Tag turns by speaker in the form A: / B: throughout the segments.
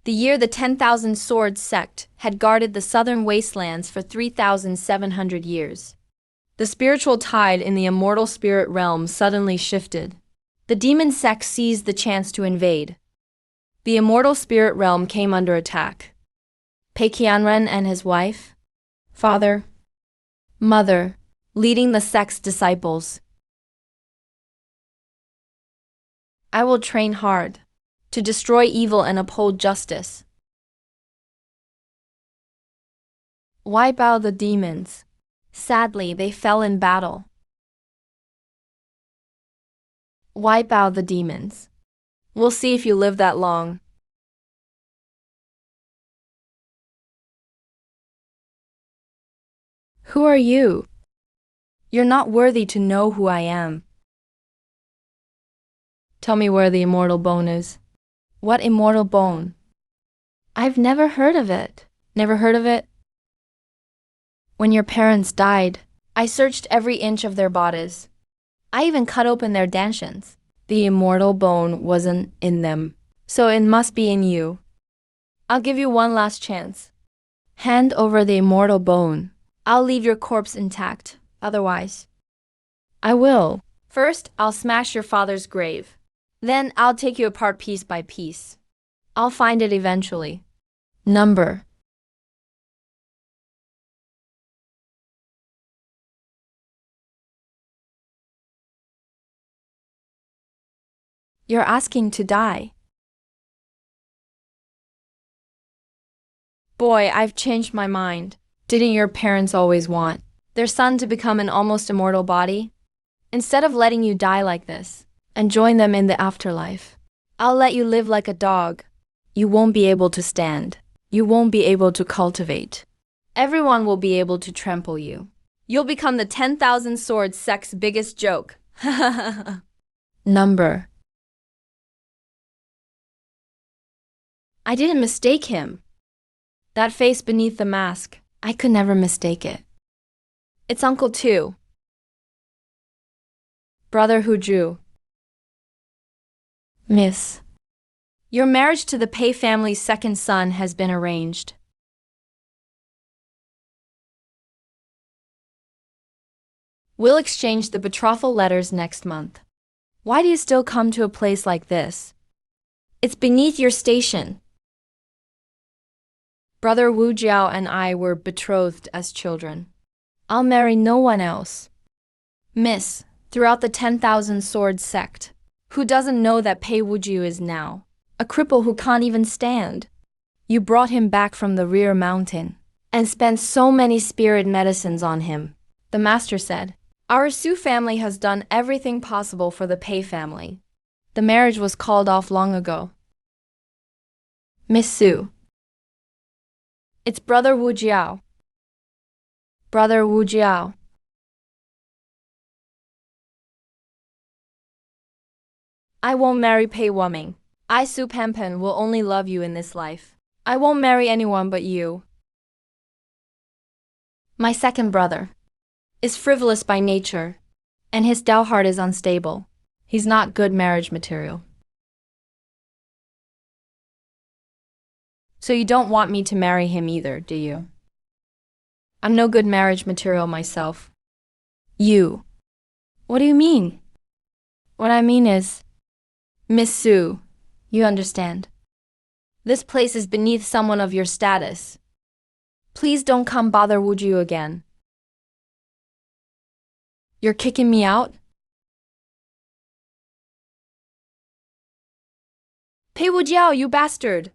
A: The year the 10,000 Swords sect had guarded the southern wastelands for 3,700 years. The spiritual tide in the immortal spirit realm suddenly shifted. The demon sect seized the chance to invade. The immortal spirit realm came under attack. Peiqianren and his wife, father, mother, leading the sect's disciples. I will train hard to destroy evil and uphold justice. Wipe out the demons. Sadly, they fell in battle. Wipe out the demons. We'll see if you live that long. Who are you? You're not worthy to know who I am. Tell me where the immortal bone is. What immortal bone? I've never heard of it. Never heard of it? When your parents died, I searched every inch of their bodies. I even cut open their dantians. The immortal bone wasn't in them, so it must be in you. I'll give you one last chance. Hand over the immortal bone. I'll leave your corpse intact, otherwise. I will. First, I'll smash your father's grave. Then I'll take you apart piece by piece. I'll find it eventually. Number. You're asking to die. Boy, I've changed my mind. Didn't your parents always want their son to become an almost immortal body? Instead of letting you die like this and join them in the afterlife, I'll let you live like a dog. You won't be able to stand. You won't be able to cultivate. Everyone will be able to trample you. You'll become the 10,000 Swords sect's biggest joke. Number. I didn't mistake him. That face beneath the mask, I could never mistake it. It's Uncle Tu. Brother Hu Ju. Miss. Your marriage to the Pei family's second son has been arranged. We'll exchange the betrothal letters next month. Why do you still come to a place like this? It's beneath your station. Brother Wu Jiao and I were betrothed as children. I'll marry no one else. Miss, throughout the 10,000 Swords sect, who doesn't know that Pei Wujiu is now a cripple who can't even stand? You brought him back from the rear mountain and spent so many spirit medicines on him. The master said, our Su family has done everything possible for the Pei family. The marriage was called off long ago. Miss Su. It's Brother Wu Jiao. Brother Wu Jiao. I won't marry Pei Wuming. I, Su Panpan, will only love you in this life. I won't marry anyone but you. My second brother is frivolous by nature, and his Dao heart is unstable. He's not good marriage material. So you don't want me to marry him either, do you? I'm no good marriage material myself. You. What do you mean? What I mean is, Miss Su, you understand. This place is beneath someone of your status. Please don't come bother Wujiu again. You're kicking me out? Pei Wujiao, you bastard!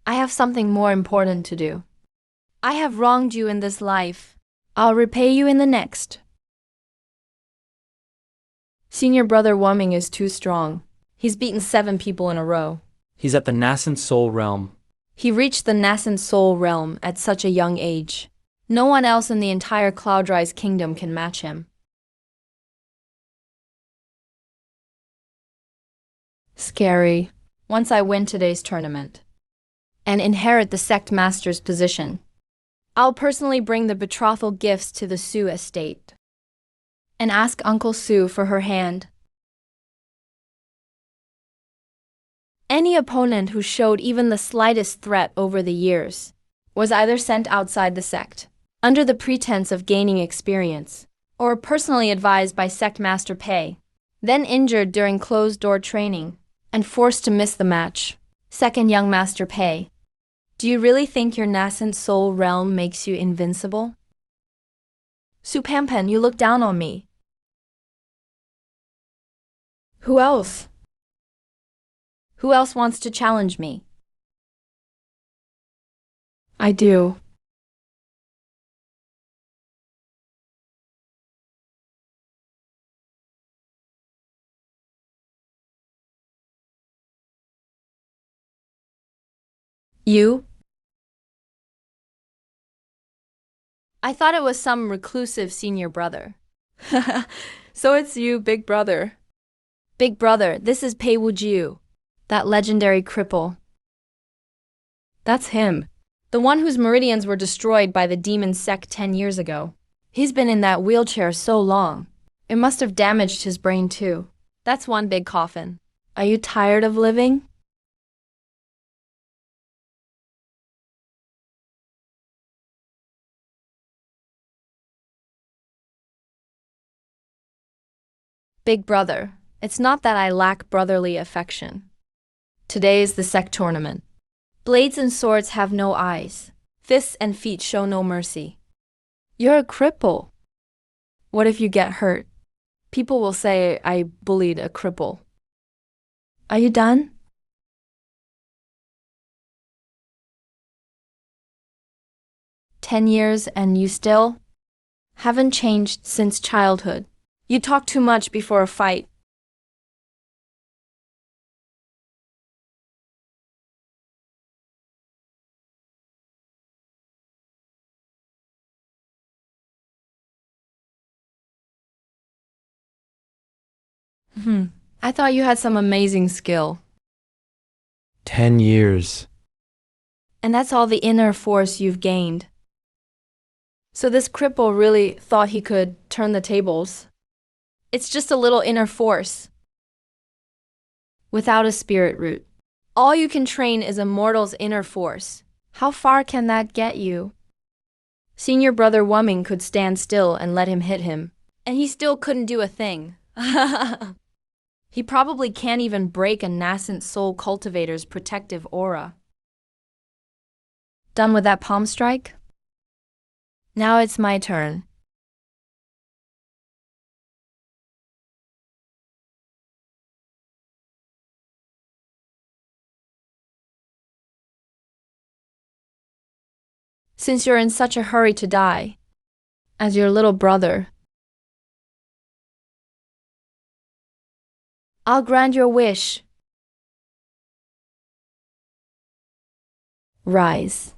A: I have something more important to do. I have wronged you in this life. I'll repay you in the next. Senior brother Wuming is too strong. He's beaten 7 people in a row.
B: He's at the nascent soul realm.
A: He reached the nascent soul realm at such a young age. No one else in the entire Cloudrise kingdom can match him. Scary. Once I win today's tournament and inherit the sect master's position, I'll personally bring the betrothal gifts to the Sue estate and ask Uncle Sue for her hand. Any opponent who showed even the slightest threat over the years was either sent outside the sect, under the pretense of gaining experience, or personally advised by sect master Pei, then injured during closed-door training, and forced to miss the match. Second young Master Pei, do you really think your nascent soul realm makes you invincible? Su Pampan, you look down on me. Who else? Who else wants to challenge me? I do. You? I thought it was some reclusive senior brother. So it's you, big brother. Big brother, this is Pei Wujiu, that legendary cripple. That's him. The one whose meridians were destroyed by the demon sect 10 years ago. He's been in that wheelchair so long. It must have damaged his brain too. That's one big coffin. Are you tired of living? Big brother, it's not that I lack brotherly affection. Today is the sect tournament. Blades and swords have no eyes. Fists and feet show no mercy. You're a cripple. What if you get hurt? People will say I bullied a cripple. Are you done? "10 years and you still haven't changed since childhood. You talk too much before a fight." I thought you had some amazing skill.
B: 10 years.
A: And that's all the inner force you've gained. So this cripple really thought he could turn the tables. It's just a little inner force, without a spirit root. All you can train is a mortal's inner force. How far can that get you? Senior brother Wumming could stand still and let him hit him, and he still couldn't do a thing. He probably can't even break a nascent soul cultivator's protective aura. Done with that palm strike? Now it's my turn. Since you're in such a hurry to die, as your little brother, I'll grant your wish. Rise.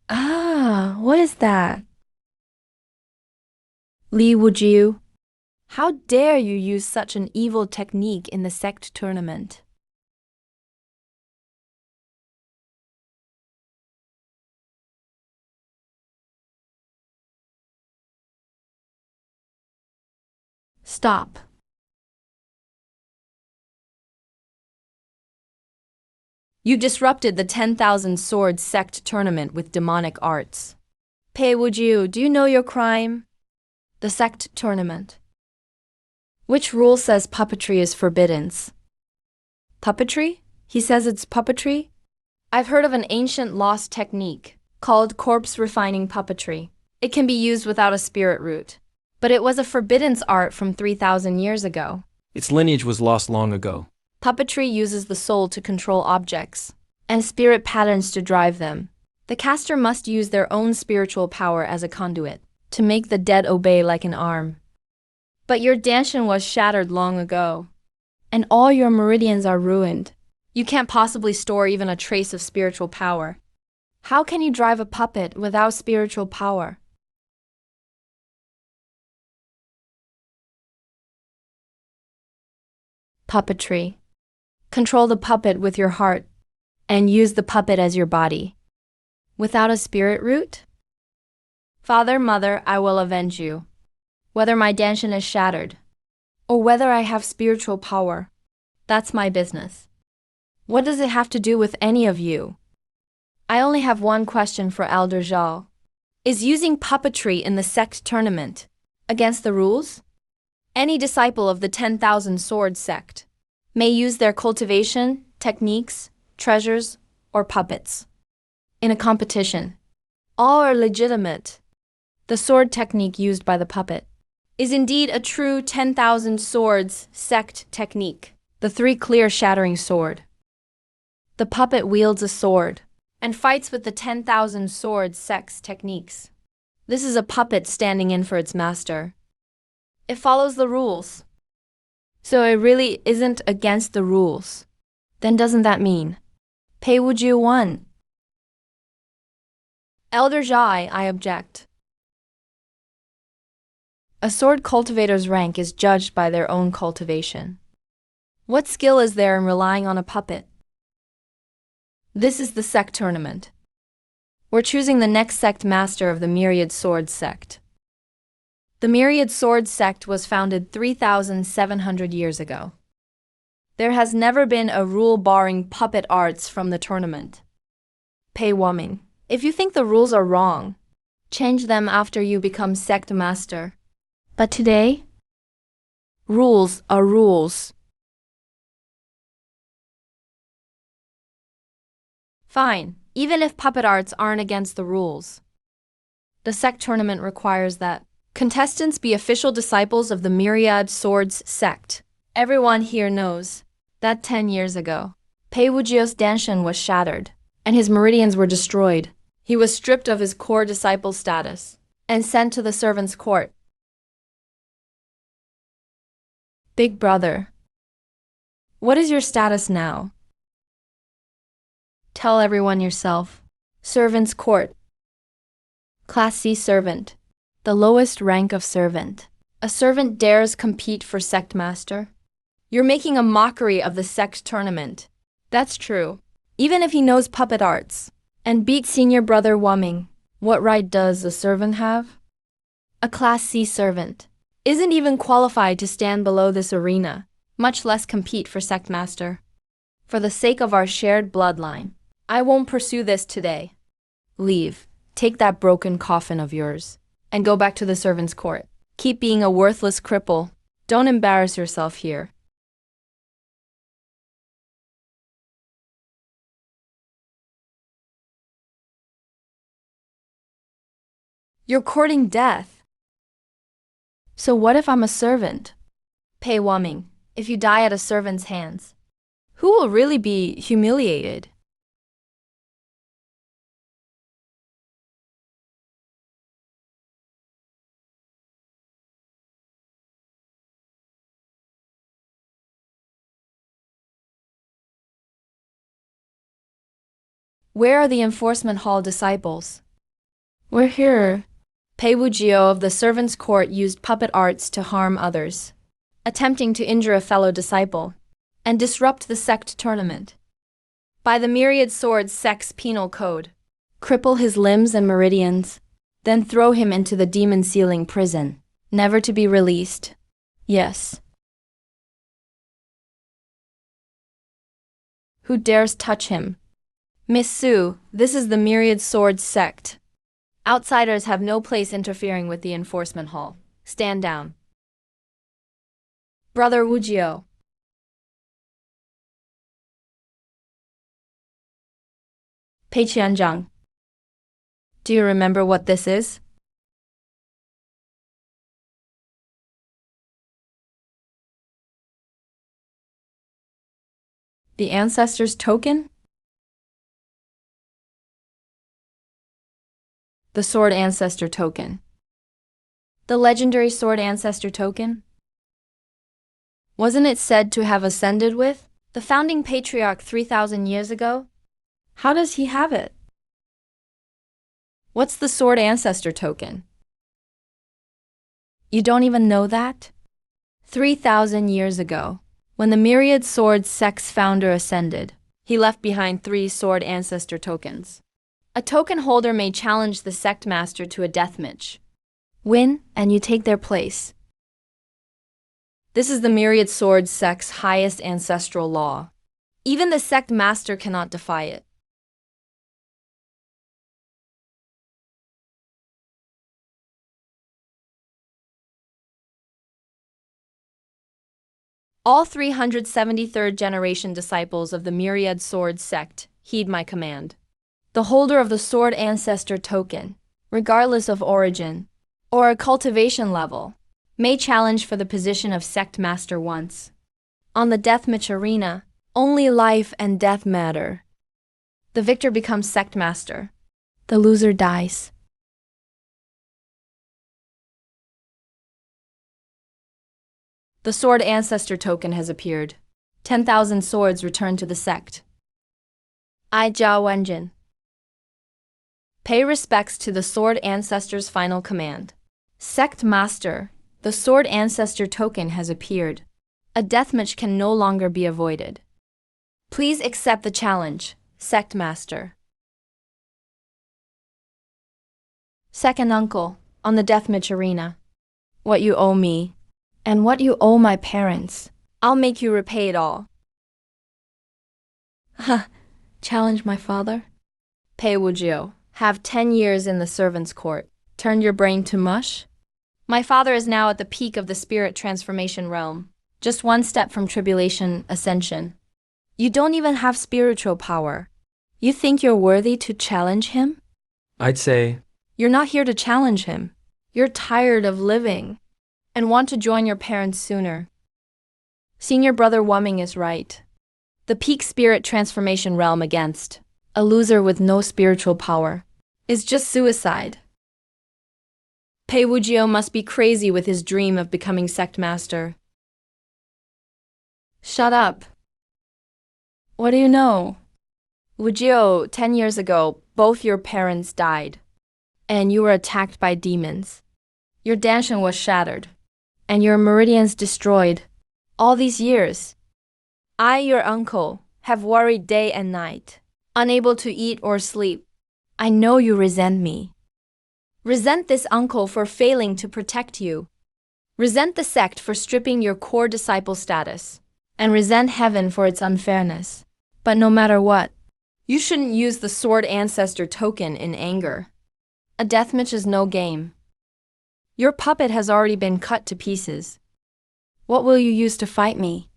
A: Ah, what is that? Li Wujiu, how dare you use such an evil technique in the sect tournament? Stop. You disrupted the 10,000 Sword sect tournament with demonic arts. Pei Wujiu, do you know your crime? The sect tournament. Which rule says puppetry is forbidden? Puppetry? He says it's puppetry? I've heard of an ancient lost technique called corpse refining puppetry. It can be used without a spirit root, but it was a forbidden art from 3,000 years ago.
B: Its lineage was lost long ago.
A: Puppetry uses the soul to control objects and spirit patterns to drive them. The caster must use their own spiritual power as a conduit to make the dead obey like an arm. But your danshin was shattered long ago, and all your meridians are ruined. You can't possibly store even a trace of spiritual power. How can you drive a puppet without spiritual power? Puppetry. Control the puppet with your heart and use the puppet as your body. Without a spirit root? Father, mother, I will avenge you. Whether my danshan is shattered, or whether I have spiritual power, that's my business. What does it have to do with any of you? I only have one question for Elder Zhao. Is using puppetry in the sect tournament against the rules? Any disciple of the 10,000 Sword sect may use their cultivation, techniques, treasures, or puppets in a competition. All are legitimate. The sword technique used by the puppet is indeed a true 10,000 Swords sect technique, the three clear shattering sword. The puppet wields a sword and fights with the 10,000 Swords sect techniques. This is a puppet standing in for its master. It follows the rules. So it really isn't against the rules. Then doesn't that mean Pei Wujiu won? Elder Zhai, I object. A sword cultivator's rank is judged by their own cultivation. What skill is there in relying on a puppet? This is the sect tournament. We're choosing the next sect master of the Myriad Swords sect. The Myriad Swords sect was founded 3,700 years ago. There has never been a rule barring puppet arts from the tournament. Pei Woming, if you think the rules are wrong, change them after you become sect master. But today, rules are rules. Fine, even if puppet arts aren't against the rules. The sect tournament requires that contestants be official disciples of the Myriad Swords sect. Everyone here knows that 10 years ago, Pei Wujiu's danshan was shattered, and his meridians were destroyed. He was stripped of his core disciple status and sent to the servants' court. Big brother, what is your status now? Tell everyone yourself. Servants' court. Class C servant. The lowest rank of servant. A servant dares compete for sect master? You're making a mockery of the sect tournament. That's true. Even if he knows puppet arts and beats senior brother Woming, what right does a servant have? A Class C servant isn't even qualified to stand below this arena, much less compete for sect master. For the sake of our shared bloodline, I won't pursue this today. Leave, take that broken coffin of yours, and go back to the servants' court. Keep being a worthless cripple. Don't embarrass yourself here. You're courting death. So what if I'm a servant? Pei Woming, if you die at a servant's hands, who will really be humiliated? Where are the enforcement hall disciples? We're here. Pei Wujiu of the servants' court used puppet arts to harm others, attempting to injure a fellow disciple and disrupt the sect tournament. By the Myriad Swords sect's penal code, cripple his limbs and meridians, then throw him into the demon ceiling prison, never to be released. Yes. Who dares touch him? Miss Su, this is the Myriad Swords sect. Outsiders have no place interfering with the enforcement hall. Stand down. Brother Wujiu. Pei Qianzhang. Do you remember what this is? The ancestors' token? The Sword Ancestor Token. The legendary Sword Ancestor Token? Wasn't it said to have ascended with The founding patriarch 3,000 years ago? How does he have it? What's the sword ancestor token? You don't even know that? 3,000 years ago, when the myriad sword sect's founder ascended, he left behind 3 sword ancestor tokens. A token holder may challenge the sect master to a deathmatch. Win, and you take their place. This is the myriad sword sect's highest ancestral law. Even the sect master cannot defy it. All 373rd generation disciples of the myriad sword sect heed my command. The holder of the sword ancestor token, regardless of origin or a cultivation level, may challenge for the position of sect master once. On the deathmatch arena, only life and death matter. The victor becomes sect master. The loser dies. The sword ancestor token has appeared. 10,000 swords return to the sect. I Jia Wenjin. Pay respects to the sword ancestor's final command. Sect master, the sword ancestor token has appeared. A deathmatch can no longer be avoided. Please accept the challenge, sect master. Second uncle, on the deathmatch arena. What you owe me, and what you owe my parents, I'll make you repay it all. Ha! Challenge my father? Pei Wujiu, have 10 years in the servant's court. Turned your brain to mush? My father is now at the peak of the spirit transformation realm, just one step from tribulation ascension. You don't even have spiritual power. You think you're worthy to challenge him?
B: I'd say,
A: You're not here to challenge him. You're tired of living and want to join your parents sooner. Senior brother Wumming is right. The peak spirit transformation realm against a loser with no spiritual power is just suicide. Pei Wujiu must be crazy with his dream of becoming sect master. Shut up. What do you know? Wujiu, 10 years ago, both your parents died, and you were attacked by demons. Your danshan was shattered, and your meridians destroyed. All these years, I, your uncle, have worried day and night, unable to eat or sleep. I know you resent me. Resent this uncle for failing to protect you. Resent the sect for stripping your core disciple status, and resent heaven for its unfairness. But no matter what, you shouldn't use the sword ancestor token in anger. A deathmatch is no game. Your puppet has already been cut to pieces. What will you use to fight me?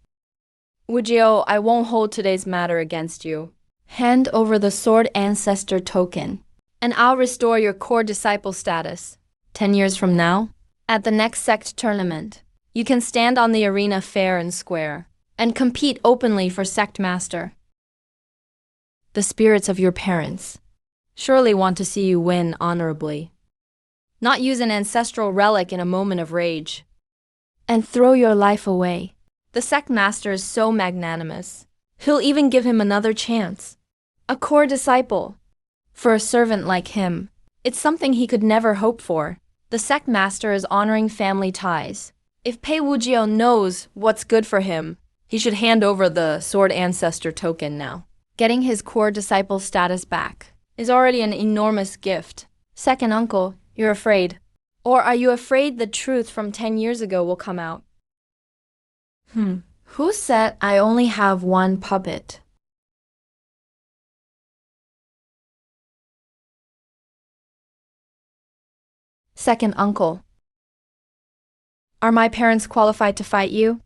A: Wujiu, I won't hold today's matter against you. Hand over the sword ancestor token, and I'll restore your core disciple status. 10 years from now, at the next sect tournament, you can stand on the arena fair and square, and compete openly for sect master. The spirits of your parents surely want to see you win honorably. Not use an ancestral relic in a moment of rage, and throw your life away. The sect master is so magnanimous, he'll even give him another chance. A core disciple. For a servant like him, it's something he could never hope for. The sect master is honoring family ties. If Pei Wujiu knows what's good for him, he should hand over the sword ancestor token now. Getting his core disciple status back is already an enormous gift. Second uncle, you're afraid. Or are you afraid the truth from 10 years ago will come out? Who said I only have one puppet? Second uncle. Are my parents qualified to fight you?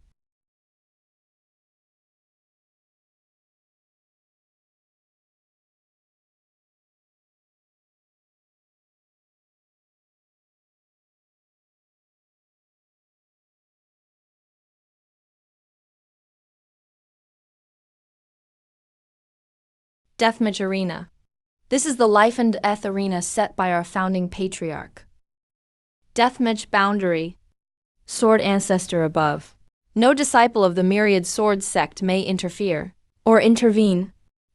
A: Deathmatch arena. This is the life and death arena set by our founding patriarch. Deathmatch boundary. Sword ancestor above. No disciple of the myriad sword sect may interfere or intervene.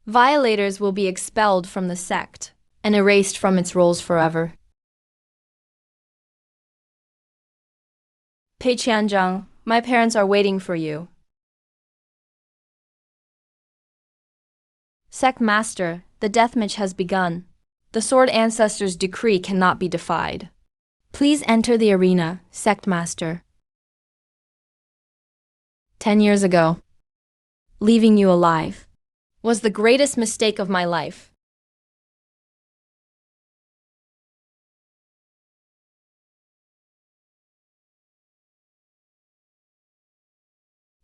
A: Violators will be expelled from the sect and erased from its rolls forever. Pei Qianzhang, my parents are waiting for you. Sect Master, the deathmatch has begun. The Sword Ancestor's decree cannot be defied. Please enter the arena, Sect Master. 10 years ago, leaving you alive was the greatest mistake of my life.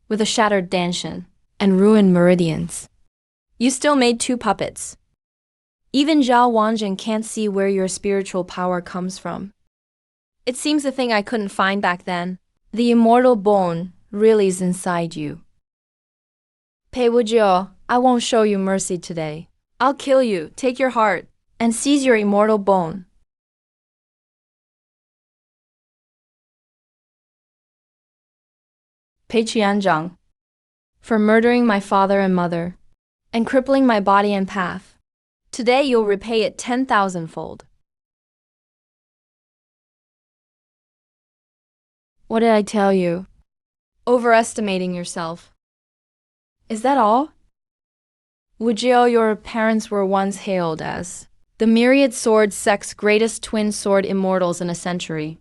A: With a shattered Danshan and ruined meridians, you still made 2 puppets. Even Zhao Wanjin can't see where your spiritual power comes from. It seems the thing I couldn't find back then, the immortal bone, really is inside you. Pei Wujiu, I won't show you mercy today. I'll kill you, take your heart, and seize your immortal bone. Pei Qianzhang, for murdering my father and mother, and crippling my body and path. Today you'll repay it 10,000-fold. What did I tell you? Overestimating yourself. Is that all? Wujiu, your parents were once hailed as the myriad sword sect's greatest twin sword immortals in a century.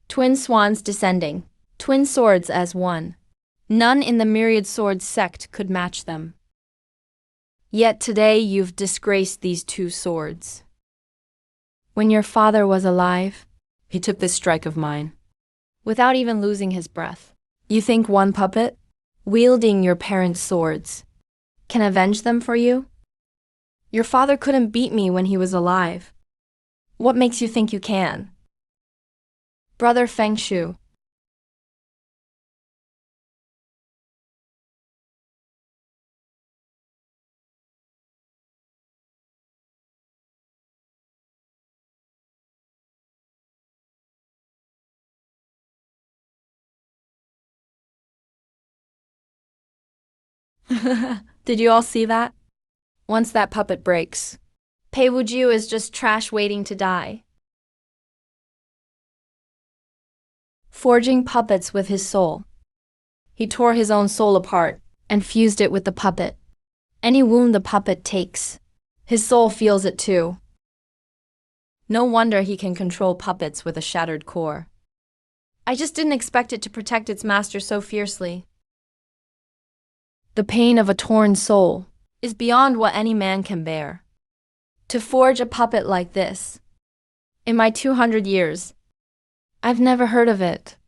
A: Twin swans descending, twin swords as one. None in the myriad sword sect could match them. Yet today you've disgraced these 2 swords. When your father was alive, he took this strike of mine, without even losing his breath. You think one puppet, wielding your parents' swords, can avenge them for you? Your father couldn't beat me when he was alive. What makes you think you can? Brother Feng Shu. Did you all see that? Once that puppet breaks, Pei Wujiu is just trash waiting to die. Forging puppets with his soul. He tore his own soul apart and fused it with the puppet. Any wound the puppet takes, his soul feels it too. No wonder he can control puppets with a shattered core. I just didn't expect it to protect its master so fiercely. The pain of a torn soul is beyond what any man can bear. To forge a puppet like this, in my 200 years, I've never heard of it.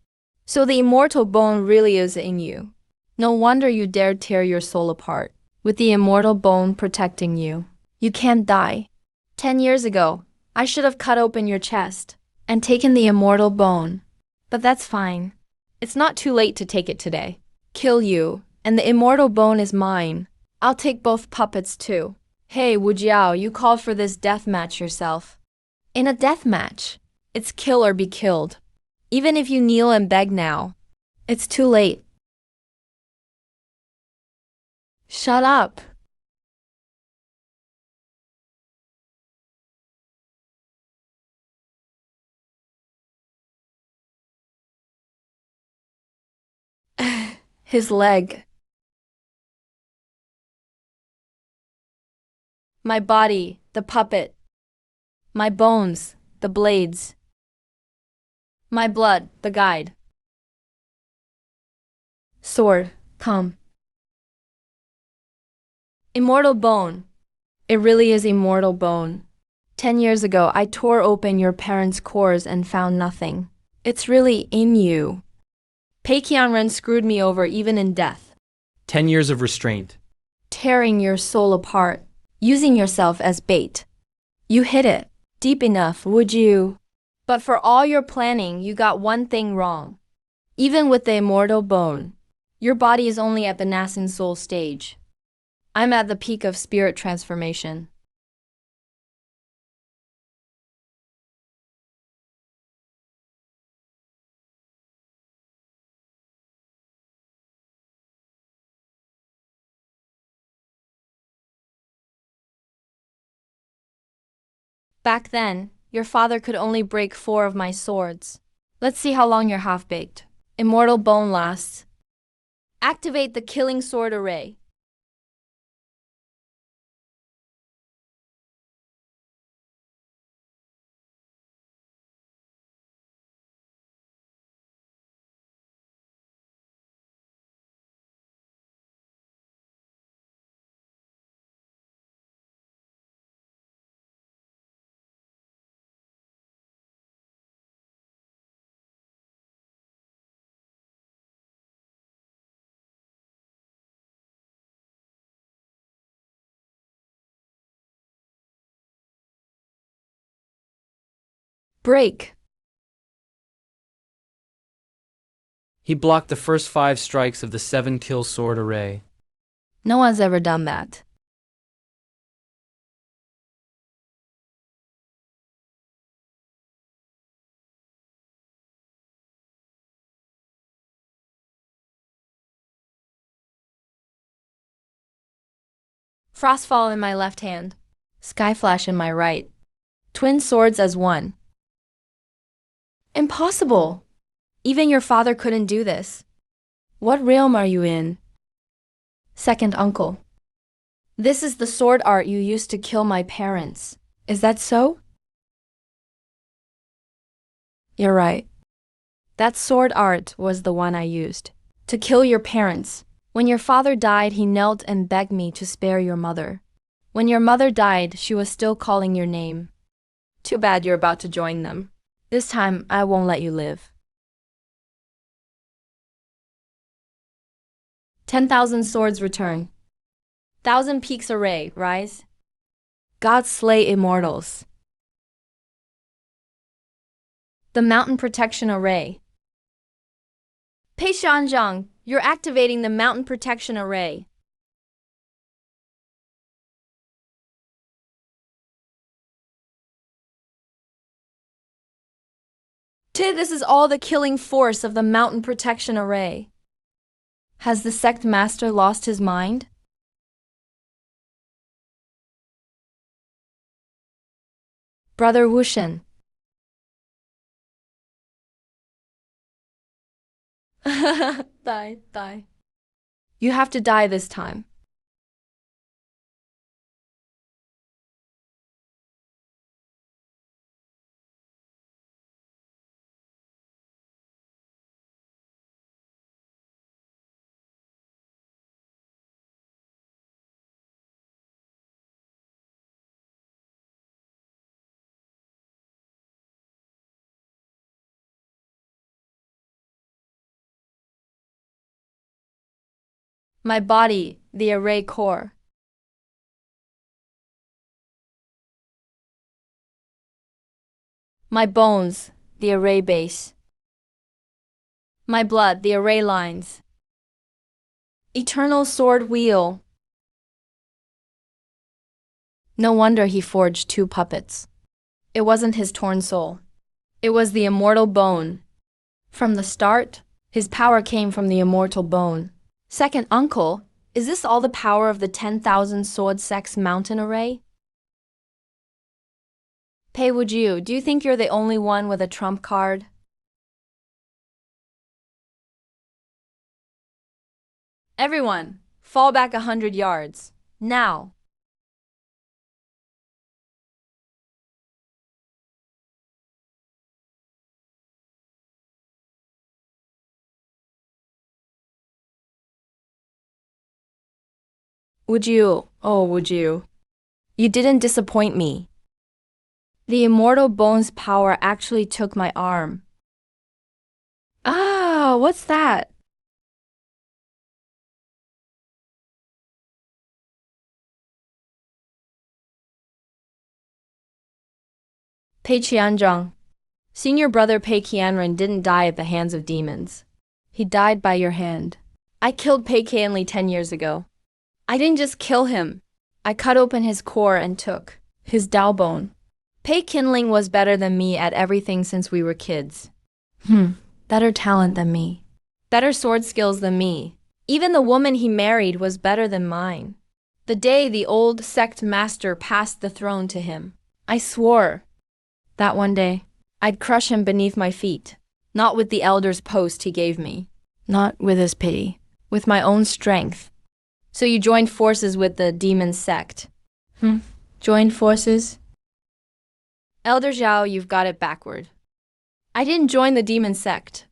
A: So the immortal bone really is in you. No wonder you dared tear your soul apart, with the immortal bone protecting you. You can't die. 10 years ago, I should have cut open your chest and taken the immortal bone. But that's fine. It's not too late to take it today. Kill you, and the immortal bone is mine. I'll take both puppets too. Hey, Wujiao, you called for this death match yourself. In a death match, it's kill or be killed. Even if you kneel and beg now, it's too late. Shut up. His leg. My body, the puppet. My bones, the blades. My blood, the guide. Sword, come. Immortal bone. It really is immortal bone. 10 years ago, I tore open your parents' cores and found nothing. It's really in you. Pei Qianren screwed me over even in death.
B: 10 years of restraint.
A: Tearing your soul apart, using yourself as bait. You hit it deep enough, would you? But for all your planning, you got one thing wrong. Even with the immortal bone, your body is only at the nascent soul stage. I'm at the peak of spirit transformation. Back then, your father could only break 4 of my swords. Let's see how long you're half-baked. Immortal bone lasts. Activate the killing sword array. Break.
B: He blocked the first 5 strikes of the 7-kill sword array.
A: No one's ever done that. Frostfall in my left hand. Skyflash in my right. Twin swords as one. Impossible! Even your father couldn't do this. What realm are you in? Second uncle. This is the sword art you used to kill my parents. Is that so? You're right. That sword art was the one I used to kill your parents. When your father died, he knelt and begged me to spare your mother. When your mother died, she was still calling your name. Too bad you're about to join them. This time, I won't let you live. 10,000 swords return. 1,000 peaks array, rise. God slay immortals. The mountain protection array. Pei Shanzhang, you're activating the mountain protection array. This is all the killing force of the mountain protection array. Has the sect master lost his mind? Brother Wushen. Die. You have to die this time. My body, the array core. My bones, the array base. My blood, the array lines. Eternal sword wheel. No wonder he forged 2 puppets. It wasn't his torn soul. It was the immortal bone. From the start, his power came from the immortal bone. Second uncle, is this all the power of the 10,000 sword sex mountain array? Pei Wujiu, do you think you're the only one with a trump card? Everyone, fall back 100 yards. Now. Wujiu. You didn't disappoint me. The immortal bone's power actually took my arm. Ah, what's that? Pei Qianzhang. Senior brother Pei Qianren didn't die at the hands of demons. He died by your hand. I killed Pei Qianli 10 years ago. I didn't just kill him. I cut open his core and took his Dao bone. Pei Qinling was better than me at everything since we were kids. Better talent than me. Better sword skills than me. Even the woman he married was better than mine. The day the old sect master passed the throne to him, I swore that one day I'd crush him beneath my feet, not with the elder's post he gave me, not with his pity, with my own strength. So you joined forces with the demon sect? Joined forces? Elder Zhao, you've got it backward. I didn't join the demon sect.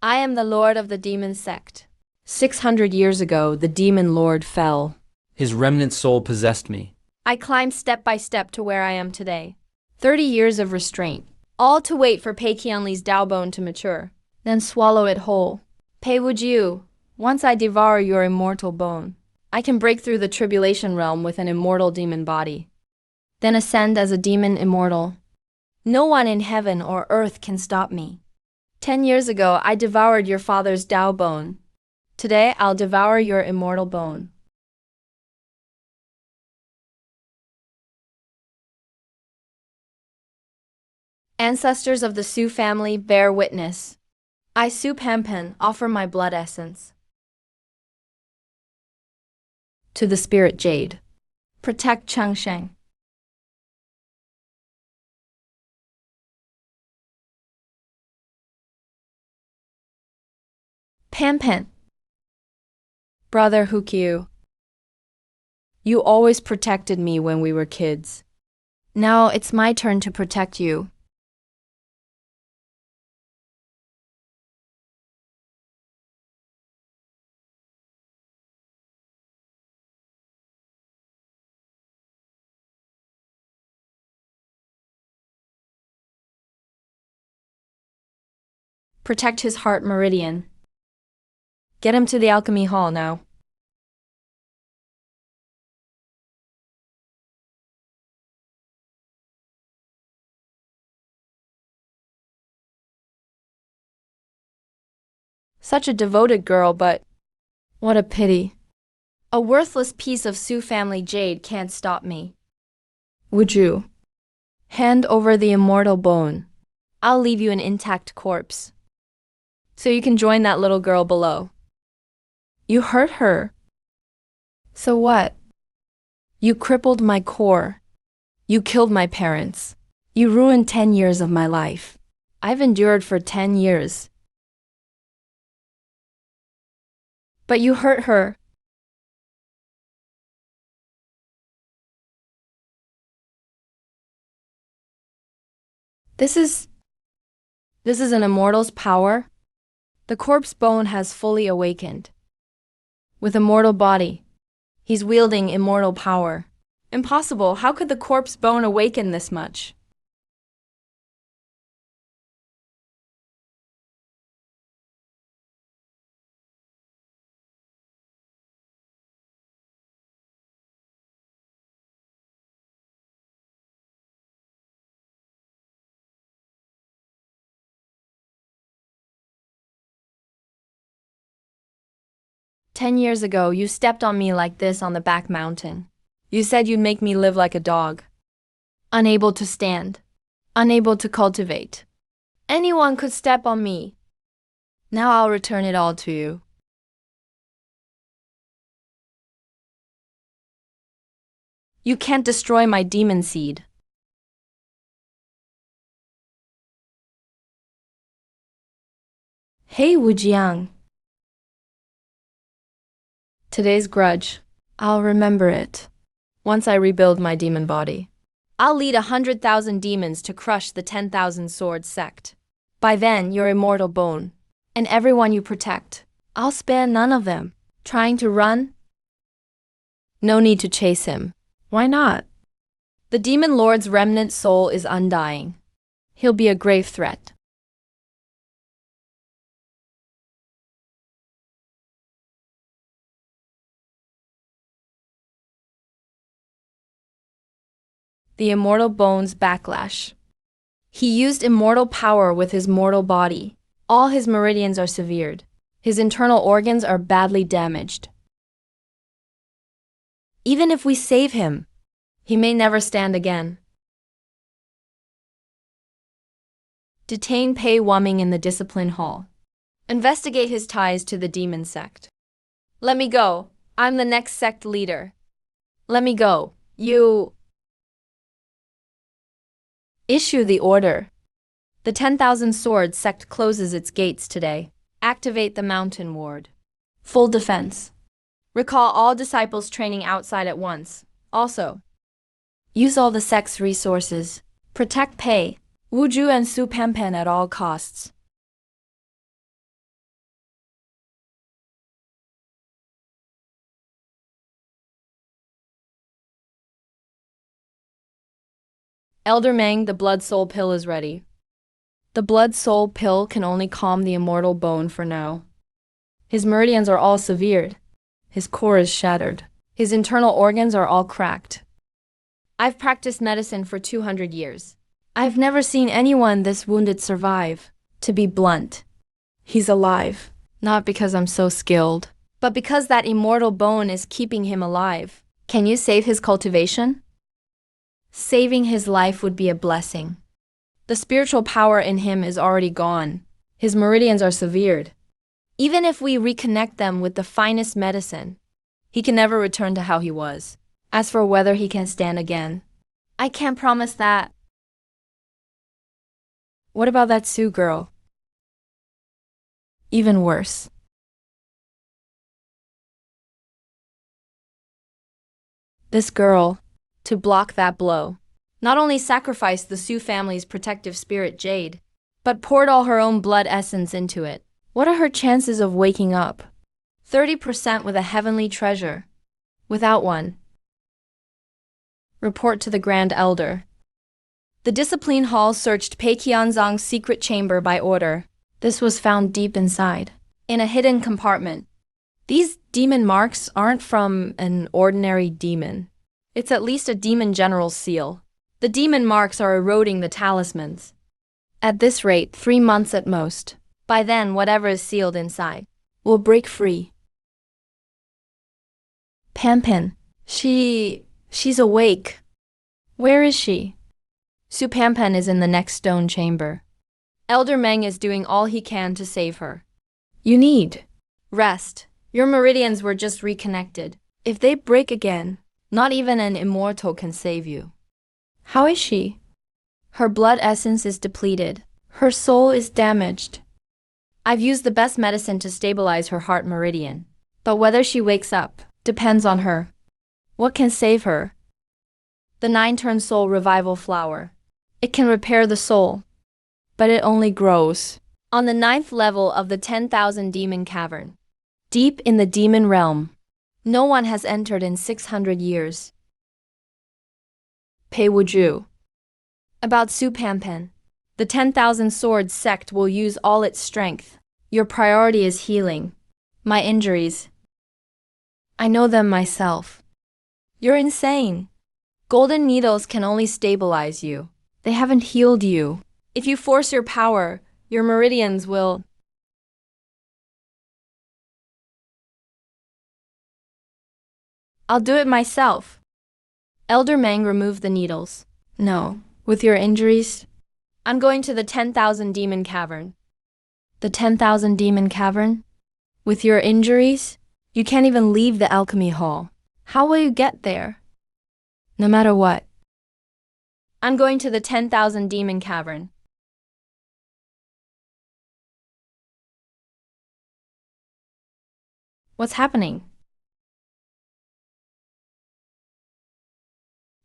A: I am the lord of the demon sect. 600 years ago, the demon lord fell.
B: His remnant soul possessed me.
A: I climbed step by step to where I am today. 30 years of restraint, all to wait for Pei Qianli's Dao bone to mature, then swallow it whole. Pei Wujiu, once I devour your immortal bone, I can break through the tribulation realm with an immortal demon body, then ascend as a demon immortal. No one in heaven or earth can stop me. 10 years ago, I devoured your father's Dao bone. Today, I'll devour your immortal bone. Ancestors of the Su family, bear witness. I, Su Pampan, offer my blood essence to the spirit Jade. Protect Changsheng. Pampan. Brother Hukyu, you always protected me when we were kids. Now it's my turn to protect you. Protect his heart meridian. Get him to the alchemy hall now. Such a devoted girl, but what a pity. A worthless piece of Su family jade can't stop me. Would you hand over the immortal bone? I'll leave you an intact corpse, so you can join that little girl below. You hurt her. So what? You crippled my core. You killed my parents. You ruined 10 years of my life. I've endured for 10 years. But you hurt her. This is an immortal's power. The corpse bone has fully awakened. With a mortal body, he's wielding immortal power. Impossible. How could the corpse bone awaken this much? "10 years ago, you stepped on me like this on the back mountain. You said you'd make me live like a dog. Unable to stand. Unable to cultivate. Anyone could step on me. Now I'll return it all to you." You can't destroy my demon seed. Hey, Wujiang. Today's grudge. I'll remember it. Once I rebuild my demon body, I'll lead 100,000 demons to crush the 10,000 sword sect. By then, your immortal bone, and everyone you protect, I'll spare none of them. Trying to run? No need to chase him. Why not? The demon lord's remnant soul is undying. He'll be a grave threat. The immortal bone's backlash. He used immortal power with his mortal body. All his meridians are severed. His internal organs are badly damaged. Even if we save him, he may never stand again. Detain Pei Wumming in the discipline hall. Investigate his ties to the demon sect. Let me go. I'm the next sect leader. Let me go. You... Issue the order. The 10,000 Swords sect closes its gates today. Activate the Mountain Ward. Full defense. Recall all disciples training outside at once. Also, use all the sect's resources. Protect Pei, Wuju and Su Panpan at all costs. Elder Meng, the Blood Soul Pill is ready. The Blood Soul Pill can only calm the immortal bone for now. His meridians are all severed. His core is shattered. His internal organs are all cracked. I've practiced medicine for 200 years. I've never seen anyone this wounded survive. To be blunt, he's alive. Not because I'm so skilled, but because that immortal bone is keeping him alive. Can you save his cultivation? Saving his life would be a blessing. The spiritual power in him is already gone. His meridians are severed. Even if we reconnect them with the finest medicine, he can never return to how he was. As for whether he can stand again, I can't promise that. What about that Sue girl? Even worse. This girl, to block that blow, not only sacrificed the Su family's protective spirit Jade, but poured all her own blood essence into it. What are her chances of waking up? 30% with a heavenly treasure. Without one. Report to the Grand Elder. The Discipline Hall searched Pei Qianzong's secret chamber by order. This was found deep inside, in a hidden compartment. These demon marks aren't from an ordinary demon. It's at least a demon general's seal. The demon marks are eroding the talismans. At this rate, 3 months at most. By then, whatever is sealed inside will break free. Panpan, she's awake. Where is she? Su Panpan is in the next stone chamber. Elder Meng is doing all he can to save her. You need rest. Your meridians were just reconnected. If they break again, not even an immortal can save you. How is she? Her blood essence is depleted. Her soul is damaged. I've used the best medicine to stabilize her heart meridian. But whether she wakes up depends on her. What can save her? The 9-turn soul revival flower. It can repair the soul, but it only grows on the 9th level of the 10,000 demon cavern. Deep in the demon realm. No one has entered in 600 years. Pei Wuju. About Su Panpan. The 10,000 Swords sect will use all its strength. Your priority is healing. My injuries. I know them myself. You're insane. Golden needles can only stabilize you. They haven't healed you. If you force your power, your meridians will. I'll do it myself. Elder Meng removed the needles. No, with your injuries, I'm going to the 10,000 demon cavern. The 10,000 demon cavern? With your injuries, you can't even leave the alchemy hall. How will you get there? No matter what. I'm going to the 10,000 demon cavern. What's happening?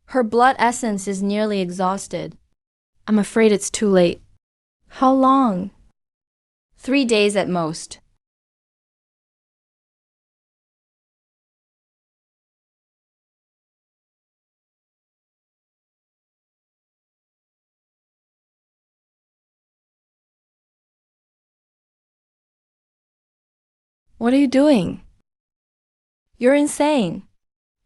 A: Her blood essence is nearly exhausted. I'm afraid it's too late. How long? 3 days at most. What are you doing? You're insane.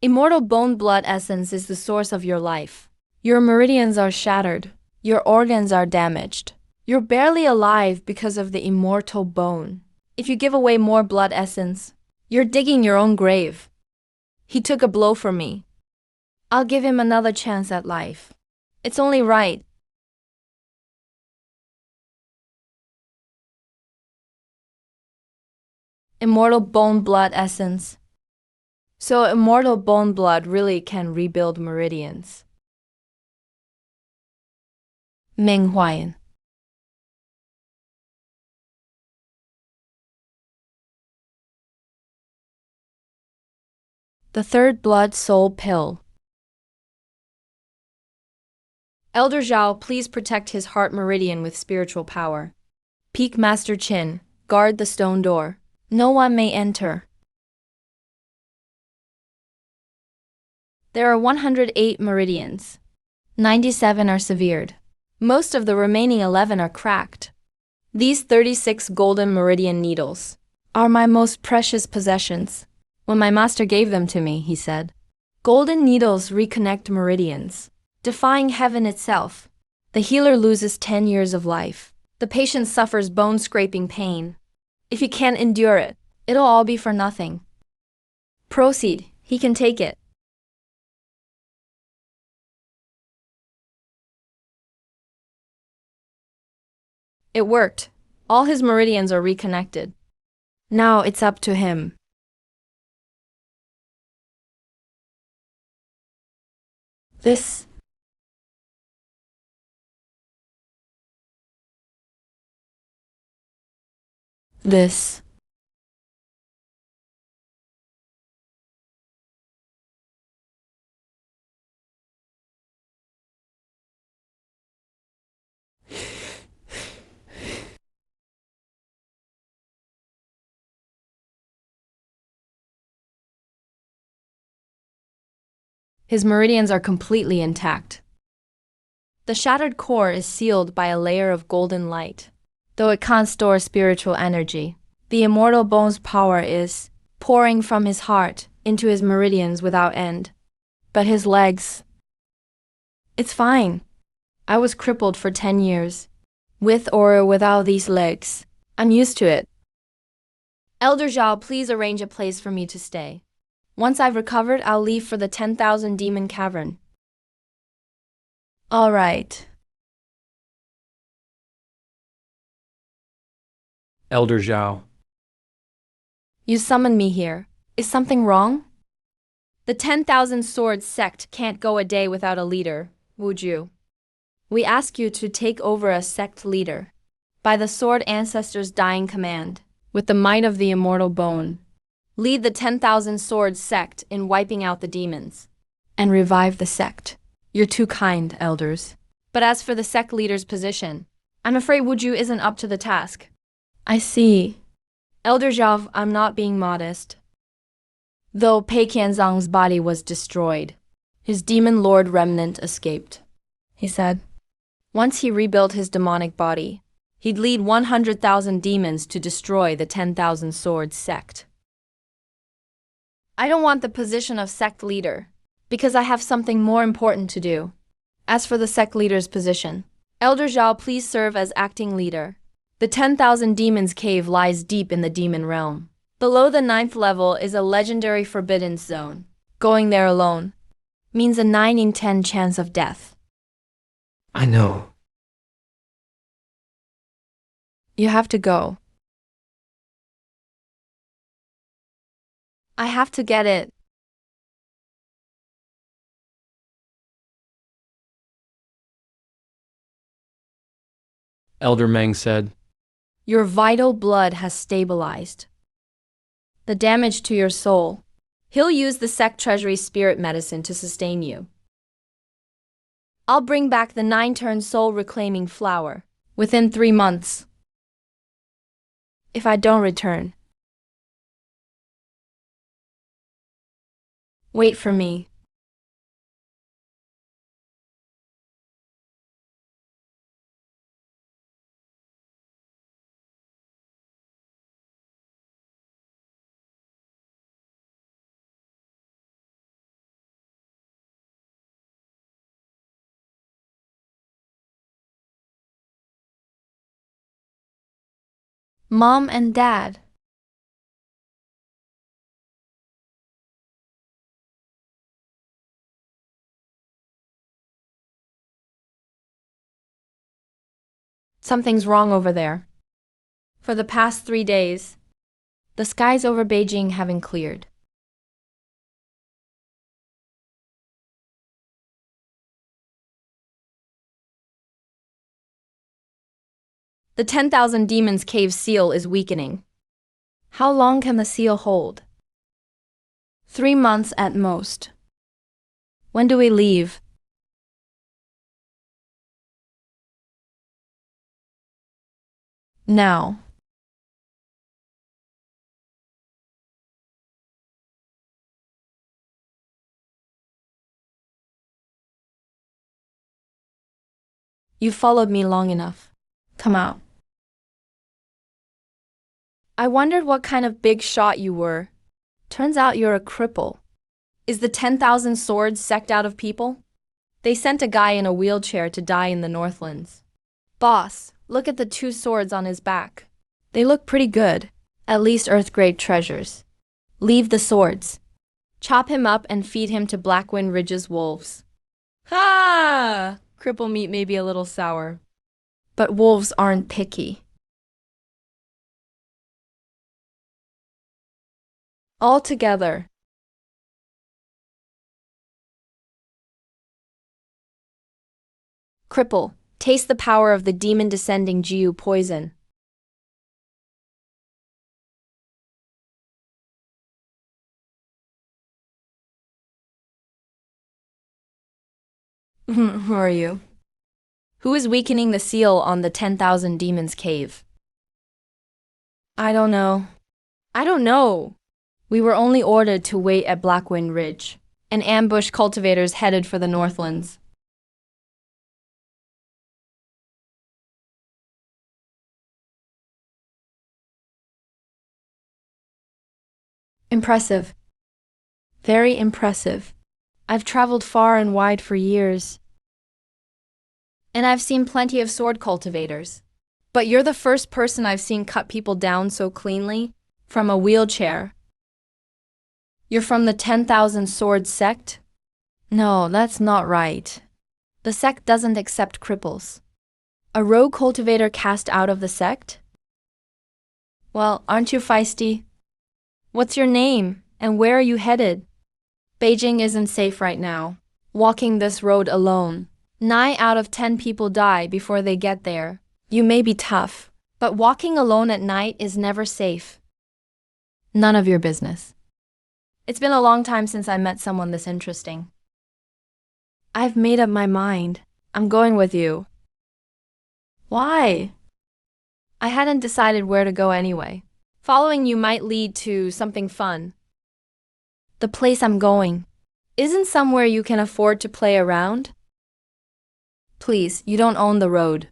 A: Immortal bone blood essence is the source of your life. Your meridians are shattered. Your organs are damaged. You're barely alive because of the immortal bone. If you give away more blood essence, you're digging your own grave. He took a blow from me. I'll give him another chance at life. It's only right. Immortal bone blood essence. So immortal bone blood really can rebuild meridians. Ming Huayan. The Third Blood Soul Pill. Elder Zhao, please protect his heart meridian with spiritual power. Peak Master Qin, guard the stone door. No one may enter. There are 108 meridians. 97 are severed. Most of the remaining 11 are cracked. These 36 golden meridian needles are my most precious possessions. When my master gave them to me, he said, golden needles reconnect meridians, defying heaven itself. The healer loses 10 years of life. The patient suffers bone-scraping pain. If he can't endure it, it'll all be for nothing. Proceed, he can take it. It worked. All his meridians are reconnected. Now it's up to him. This His meridians are completely intact. The shattered core is sealed by a layer of golden light. Though it can't store spiritual energy, the immortal bone's power is pouring from his heart into his meridians without end. But his legs... It's fine. I was crippled for 10 years. With or without these legs, I'm used to it. Elder Zhao, please arrange a place for me to stay. Once I've recovered, I'll leave for the 10,000 Demon Cavern. All right.
B: Elder Zhao.
A: You summoned me here. Is something wrong? The 10,000 Swords sect can't go a day without a leader, would you? We ask you to take over as sect leader, by the Sword Ancestor's dying command, with the might of the immortal bone. Lead the 10,000 Swords sect in wiping out the demons, and revive the sect. You're too kind, elders. But as for the sect leader's position, I'm afraid Wuju isn't up to the task. I see. Elder Zhao, I'm not being modest. Though Pei Qianzang's body was destroyed, his demon lord remnant escaped. He said, once he rebuilt his demonic body, he'd lead 100,000 demons to destroy the 10,000 Swords sect. I don't want the position of sect leader, because I have something more important to do. As for the sect leader's position, Elder Zhao, please serve as acting leader. The 10,000 Demons Cave lies deep in the demon realm. Below the 9th level is a legendary forbidden zone. Going there alone means a 9 in 10 chance of death.
B: I know.
A: You have to go. I have to get it.
B: Elder Meng said,
A: Your vital blood has stabilized. The damage to your soul. He'll use the sect treasury spirit medicine to sustain you. I'll bring back the 9-turn soul reclaiming flower within 3 months. If I don't return, wait for me. Mom and Dad. Something's wrong over there. For the past 3 days, the skies over Beijing haven't cleared. The 10,000 Demons Cave seal is weakening. How long can the seal hold? 3 months at most. When do we leave? Now. You followed me long enough. Come out. I wondered what kind of big shot you were. Turns out you're a cripple. Is the 10,000 swords sect out of people? They sent a guy in a wheelchair to die in the Northlands. Boss, look at the 2 swords on his back. They look pretty good. At least Earth-grade treasures. Leave the swords. Chop him up and feed him to Blackwind Ridge's wolves. Ha! Cripple meat may be a little sour. But wolves aren't picky. All together. Cripple, taste the power of the demon-descending Jiu poison. Who are you? Who is weakening the seal on the 10,000 Demons Cave? I don't know. I don't know. We were only ordered to wait at Blackwind Ridge, and ambush cultivators headed for the Northlands. Impressive. Very impressive. I've traveled far and wide for years. And I've seen plenty of sword cultivators. But you're the first person I've seen cut people down so cleanly, from a wheelchair. You're from the 10,000 Sword sect? No, that's not right. The sect doesn't accept cripples. A rogue cultivator cast out of the sect? Well, aren't you feisty? What's your name, and where are you headed? Beijing isn't safe right now. Walking this road alone. 9 out of 10 people die before they get there. You may be tough, but walking alone at night is never safe. None of your business. It's been a long time since I met someone this interesting. I've made up my mind. I'm going with you. Why? I hadn't decided where to go anyway. Following you might lead to something fun. The place I'm going isn't somewhere you can afford to play around. Please, you don't own the road.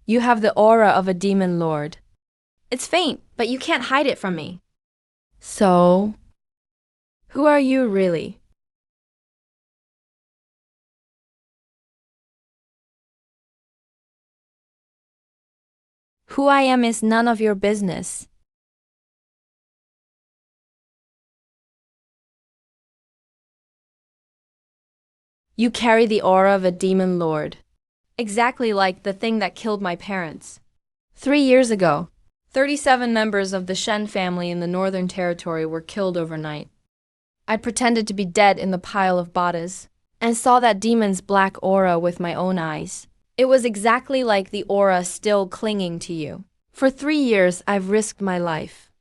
A: You have the aura of a demon lord. It's faint, but you can't hide it from me. So, who are you really? Who I am is none of your business. You carry the aura of a demon lord. Exactly like the thing that killed my parents. 3 years ago, 37 members of the Shen family in the Northern Territory were killed overnight. I pretended to be dead in the pile of bodies, and saw that demon's black aura with my own eyes. It was exactly like the aura still clinging to you. For 3 years, I've risked my life.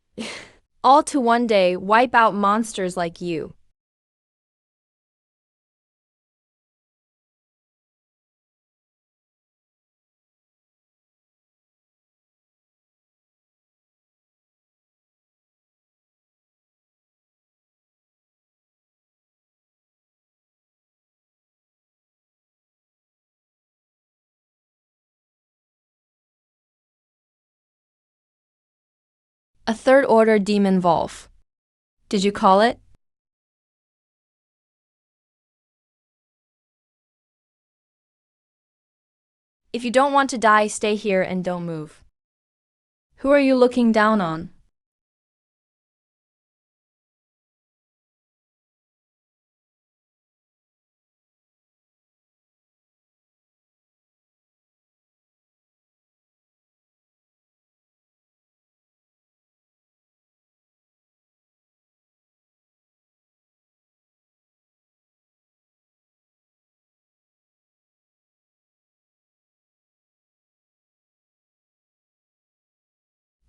A: All to one day wipe out monsters like you. A third order demon Volf. Did you call it? If you don't want to die, stay here and don't move. Who are you looking down on?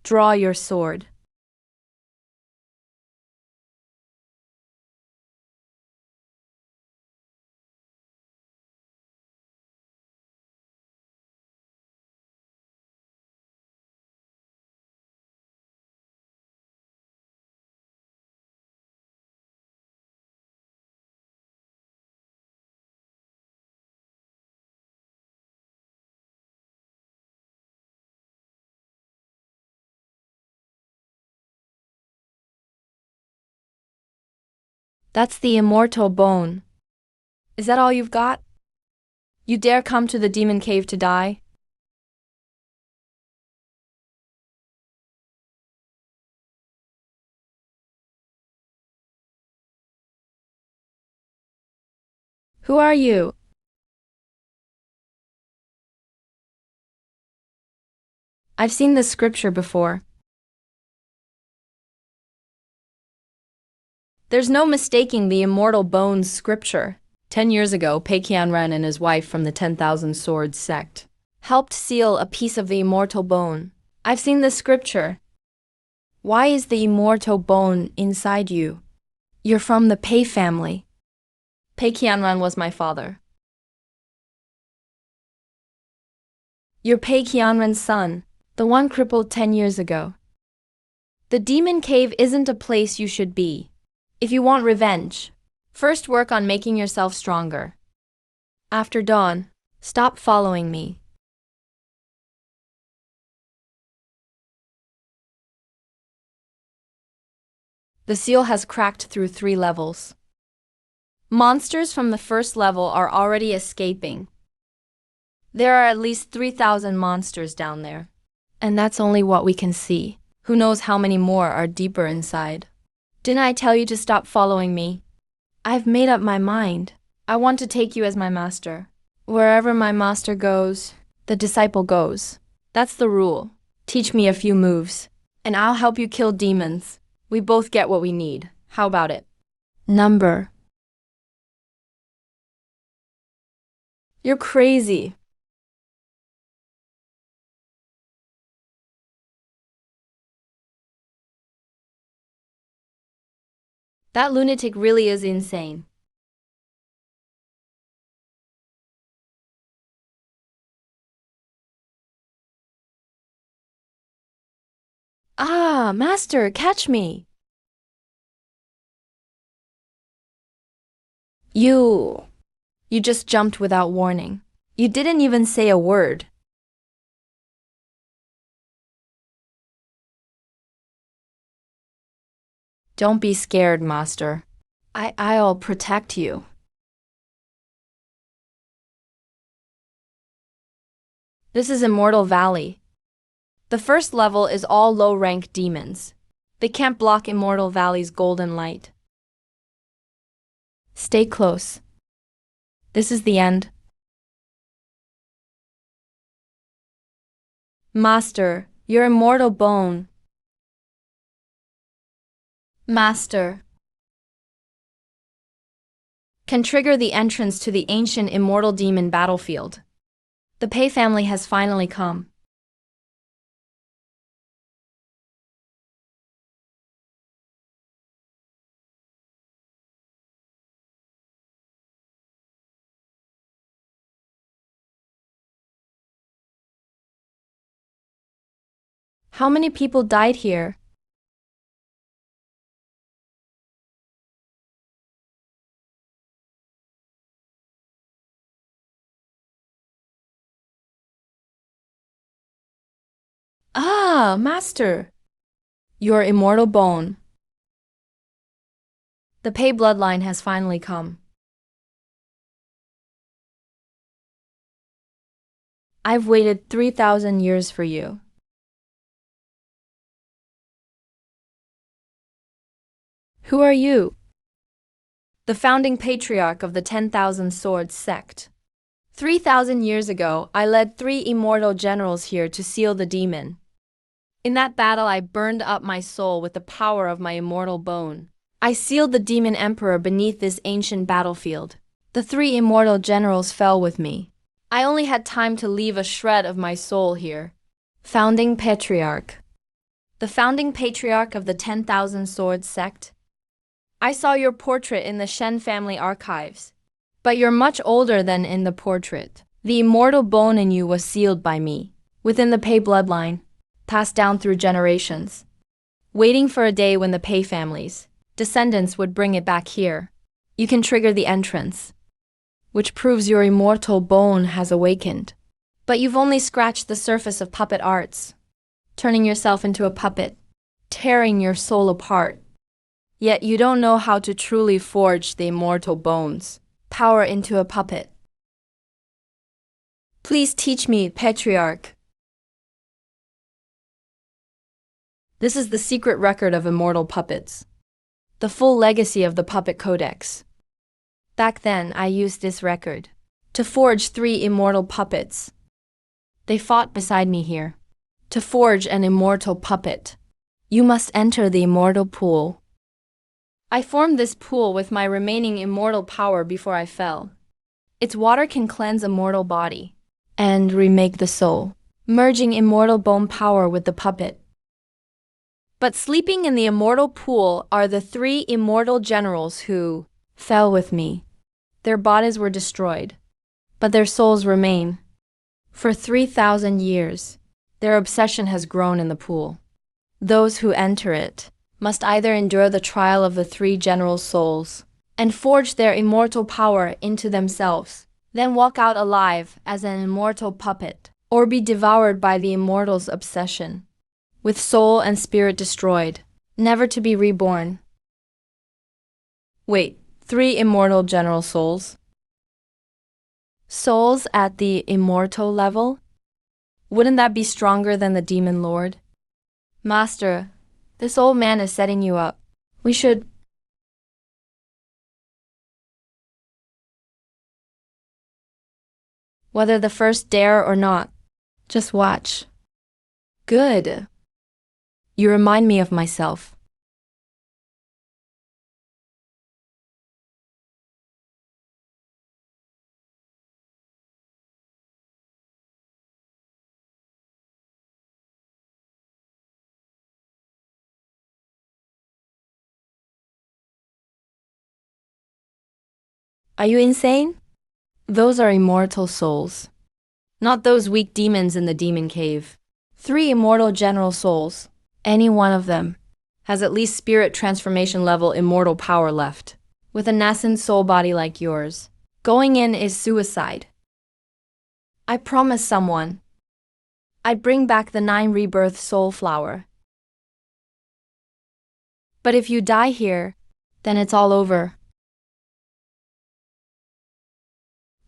A: Draw your sword. That's the immortal bone. Is that all you've got? You dare come to the demon cave to die? Who are you? I've seen this scripture before. There's no mistaking the immortal bones scripture. 10 years ago, Pei Qianren and his wife from the 10,000 Swords sect helped seal a piece of the immortal bone. I've seen this scripture. Why is the immortal bone inside you? You're from the Pei family. Pei Qianren was my father. You're Pei Qianren's son, the one crippled 10 years ago. The demon cave isn't a place you should be. If you want revenge, first work on making yourself stronger. After dawn, stop following me. The seal has cracked through 3 levels. Monsters from the first level are already escaping. There are at least 3,000 monsters down there. And that's only what we can see. Who knows how many more are deeper inside. Didn't I tell you to stop following me? I've made up my mind. I want to take you as my master. Wherever my master goes, the disciple goes. That's the rule. Teach me a few moves, and I'll help you kill demons. We both get what we need. How about it? Number. You're crazy. That lunatic really is insane. Ah, master, catch me. You just jumped without warning. You didn't even say a word. Don't be scared, master. I'll protect you. This is Immortal Valley. The first level is all low-rank demons. They can't block Immortal Valley's golden light. Stay close. This is the end. Master, your immortal bone. Master can trigger the entrance to the ancient immortal demon battlefield. The Pei family has finally come. How many people died here? Ah, master! Your immortal bone. The Pei bloodline has finally come. I've waited 3,000 years for you. Who are you? The founding patriarch of the 10,000 Swords sect. 3,000 years ago, I led 3 immortal generals here to seal the demon. In that battle, I burned up my soul with the power of my immortal bone. I sealed the demon emperor beneath this ancient battlefield. The 3 immortal generals fell with me. I only had time to leave a shred of my soul here. Founding patriarch. the founding patriarch of the 10,000 Swords sect. I saw your portrait in the Shen family archives. But you're much older than in the portrait. The immortal bone in you was sealed by me, within the Pei bloodline, passed down through generations, waiting for a day when the Pei family's descendants would bring it back here. You can trigger the entrance, which proves your immortal bone has awakened. But you've only scratched the surface of puppet arts, turning yourself into a puppet, tearing your soul apart. Yet you don't know how to truly forge the immortal bones power into a puppet. Please teach me, Patriarch. This is the secret record of immortal puppets, the full legacy of the Puppet Codex. Back then, I used this record to forge 3 immortal puppets. They fought beside me here. To forge an immortal puppet, you must enter the immortal pool. I formed this pool with my remaining immortal power before I fell. Its water can cleanse a mortal body and remake the soul, merging immortal bone power with the puppet. But sleeping in the immortal pool are the 3 immortal generals who fell with me. Their bodies were destroyed, but their souls remain. For 3,000 years, their obsession has grown in the pool. Those who enter it must either endure the trial of the 3 general souls and forge their immortal power into themselves, then walk out alive as an immortal puppet, or be devoured by the immortal's obsession, with soul and spirit destroyed, never to be reborn. Wait, 3 immortal general souls? Souls at the immortal level? Wouldn't that be stronger than the demon lord? Master, this old man is setting you up. We should... Whether the first dare or not, just watch. Good. You remind me of myself. Are you insane? Those are immortal souls, not those weak demons in the demon cave. 3 immortal general souls, any one of them, has at least spirit transformation level immortal power left. With a nascent soul body like yours, going in is suicide. I promised someone I'd bring back the 9 rebirth soul flower. But if you die here, then it's all over.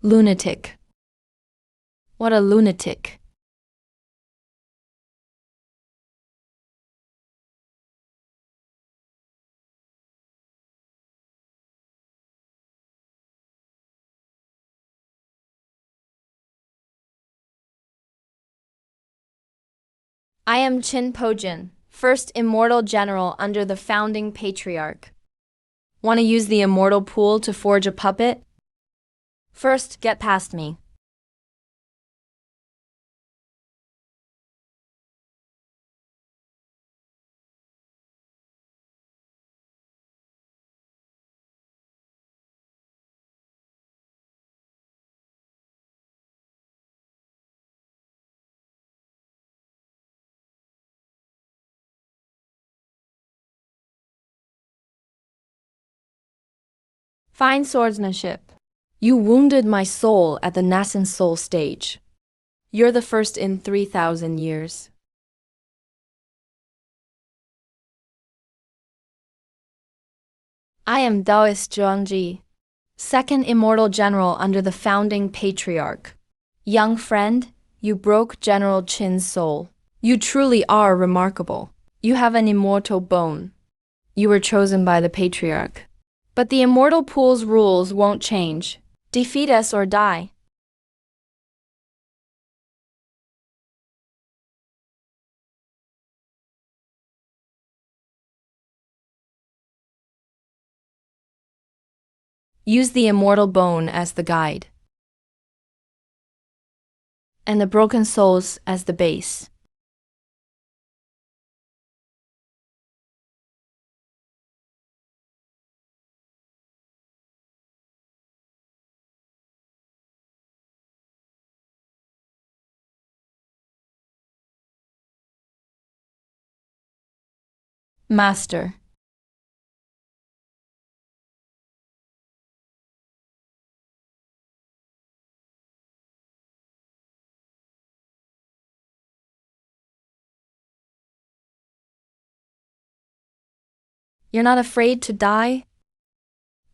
A: Lunatic. What a lunatic. I am Qin Pojin, first immortal general under the founding patriarch. Want to use the immortal pool to forge a puppet? First, get past me. Fine swordsmanship. You wounded my soul at the nascent soul stage. You're the first in 3,000 years. I am Daoist Zhuangji, second immortal general under the founding patriarch. Young friend, you broke General Qin's soul. You truly are remarkable. You have an immortal bone. You were chosen by the patriarch. But the immortal pool's rules won't change. Defeat us or die. Use the immortal bone as the guide, and the broken souls as the base. Master. You're not afraid to die?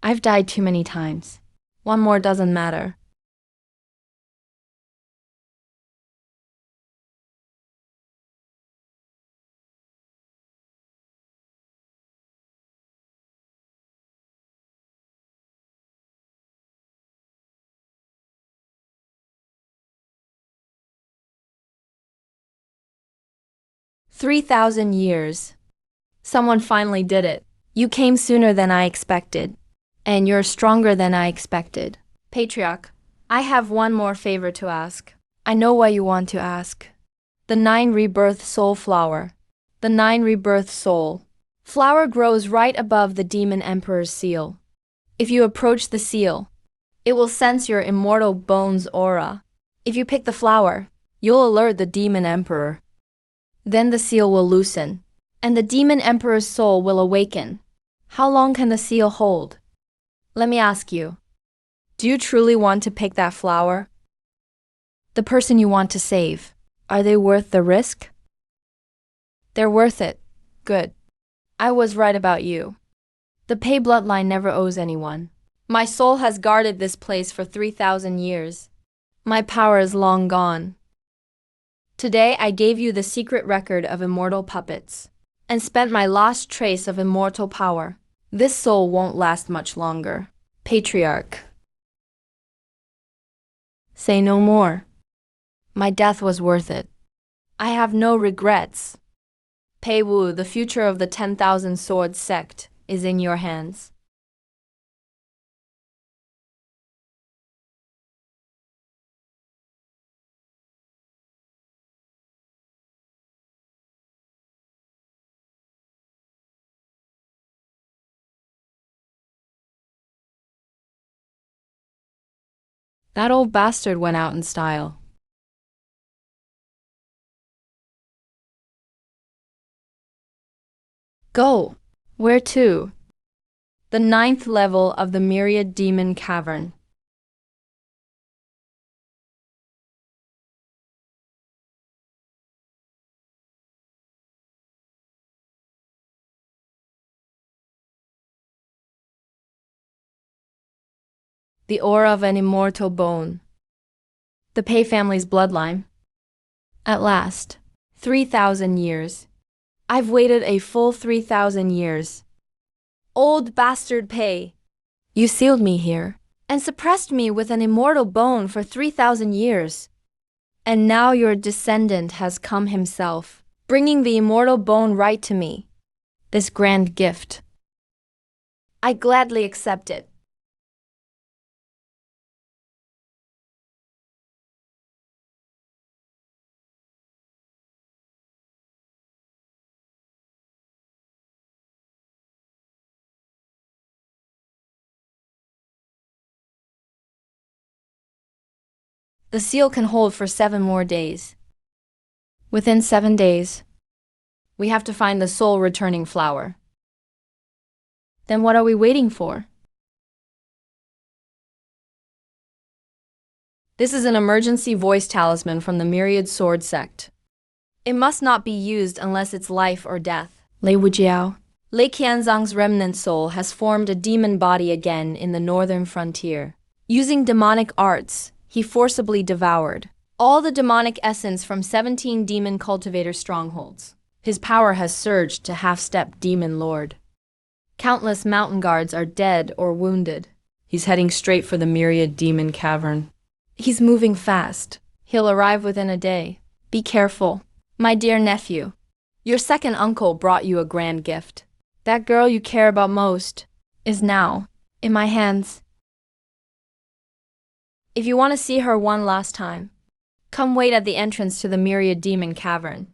A: I've died too many times. One more doesn't matter. $3,000 years. Someone finally did it. You came sooner than I expected. And you're stronger than I expected. Patriarch, I have one more favor to ask. I know what you want to ask. The 9 rebirth soul flower. The 9 rebirth soul. Flower grows right above the demon emperor's seal. If you approach the seal, it will sense your immortal bones aura. If you pick the flower, you'll alert the demon emperor. Then the seal will loosen, and the demon emperor's soul will awaken. How long can the seal hold? Let me ask you, do you truly want to pick that flower? The person you want to save, are they worth the risk? They're worth it. Good. I was right about you. The Pei bloodline never owes anyone. My soul has guarded this place for 3,000 years. My power is long gone. Today I gave you the secret record of immortal puppets, and spent my last trace of immortal power. This soul won't last much longer. Patriarch. Say no more. My death was worth it. I have no regrets. Pei Wu, the future of the 10,000 Swords sect, is in your hands. That old bastard went out in style. Go. Where to? The 9th level of the Myriad Demon Cavern. The aura of an immortal bone. The Pei family's bloodline. At last. 3,000 years. I've waited a full 3,000 years. Old bastard Pei. You sealed me here, and suppressed me with an immortal bone for 3,000 years. And now your descendant has come himself, bringing the immortal bone right to me. This grand gift. I gladly accept it. The seal can hold for 7 more days. Within 7 days, we have to find the soul-returning flower. Then what are we waiting for? This is an emergency voice talisman from the Myriad Sword sect. It must not be used unless it's life or death. Lei Wujiao. Lei Qianzhang's remnant soul has formed a demon body again in the northern frontier. Using demonic arts, he forcibly devoured all the demonic essence from 17 demon cultivator strongholds. His power has surged to half-step demon lord. Countless mountain guards are dead or wounded. He's heading straight for the Myriad Demon Cavern. He's moving fast. He'll arrive within a day. Be careful. My dear nephew, your second uncle brought you a grand gift. That girl you care about most is now in my hands. If you want to see her one last time, come wait at the entrance to the Myriad Demon Cavern.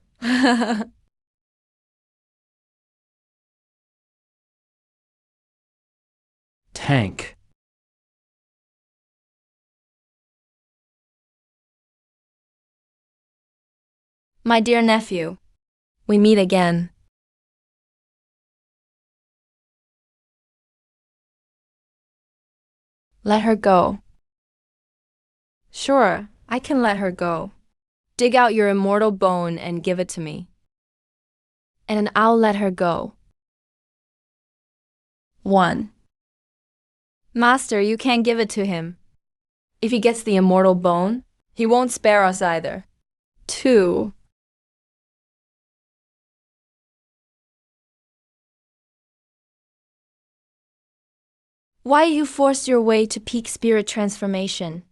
B: Tank.
A: My dear nephew, we meet again. Let her go. Sure, I can let her go. Dig out your immortal bone and give it to me. And I'll let her go. 1. Master, you can't give it to him. If he gets the immortal bone, he won't spare us either. 2. Why you forced your way to peak spirit transformation?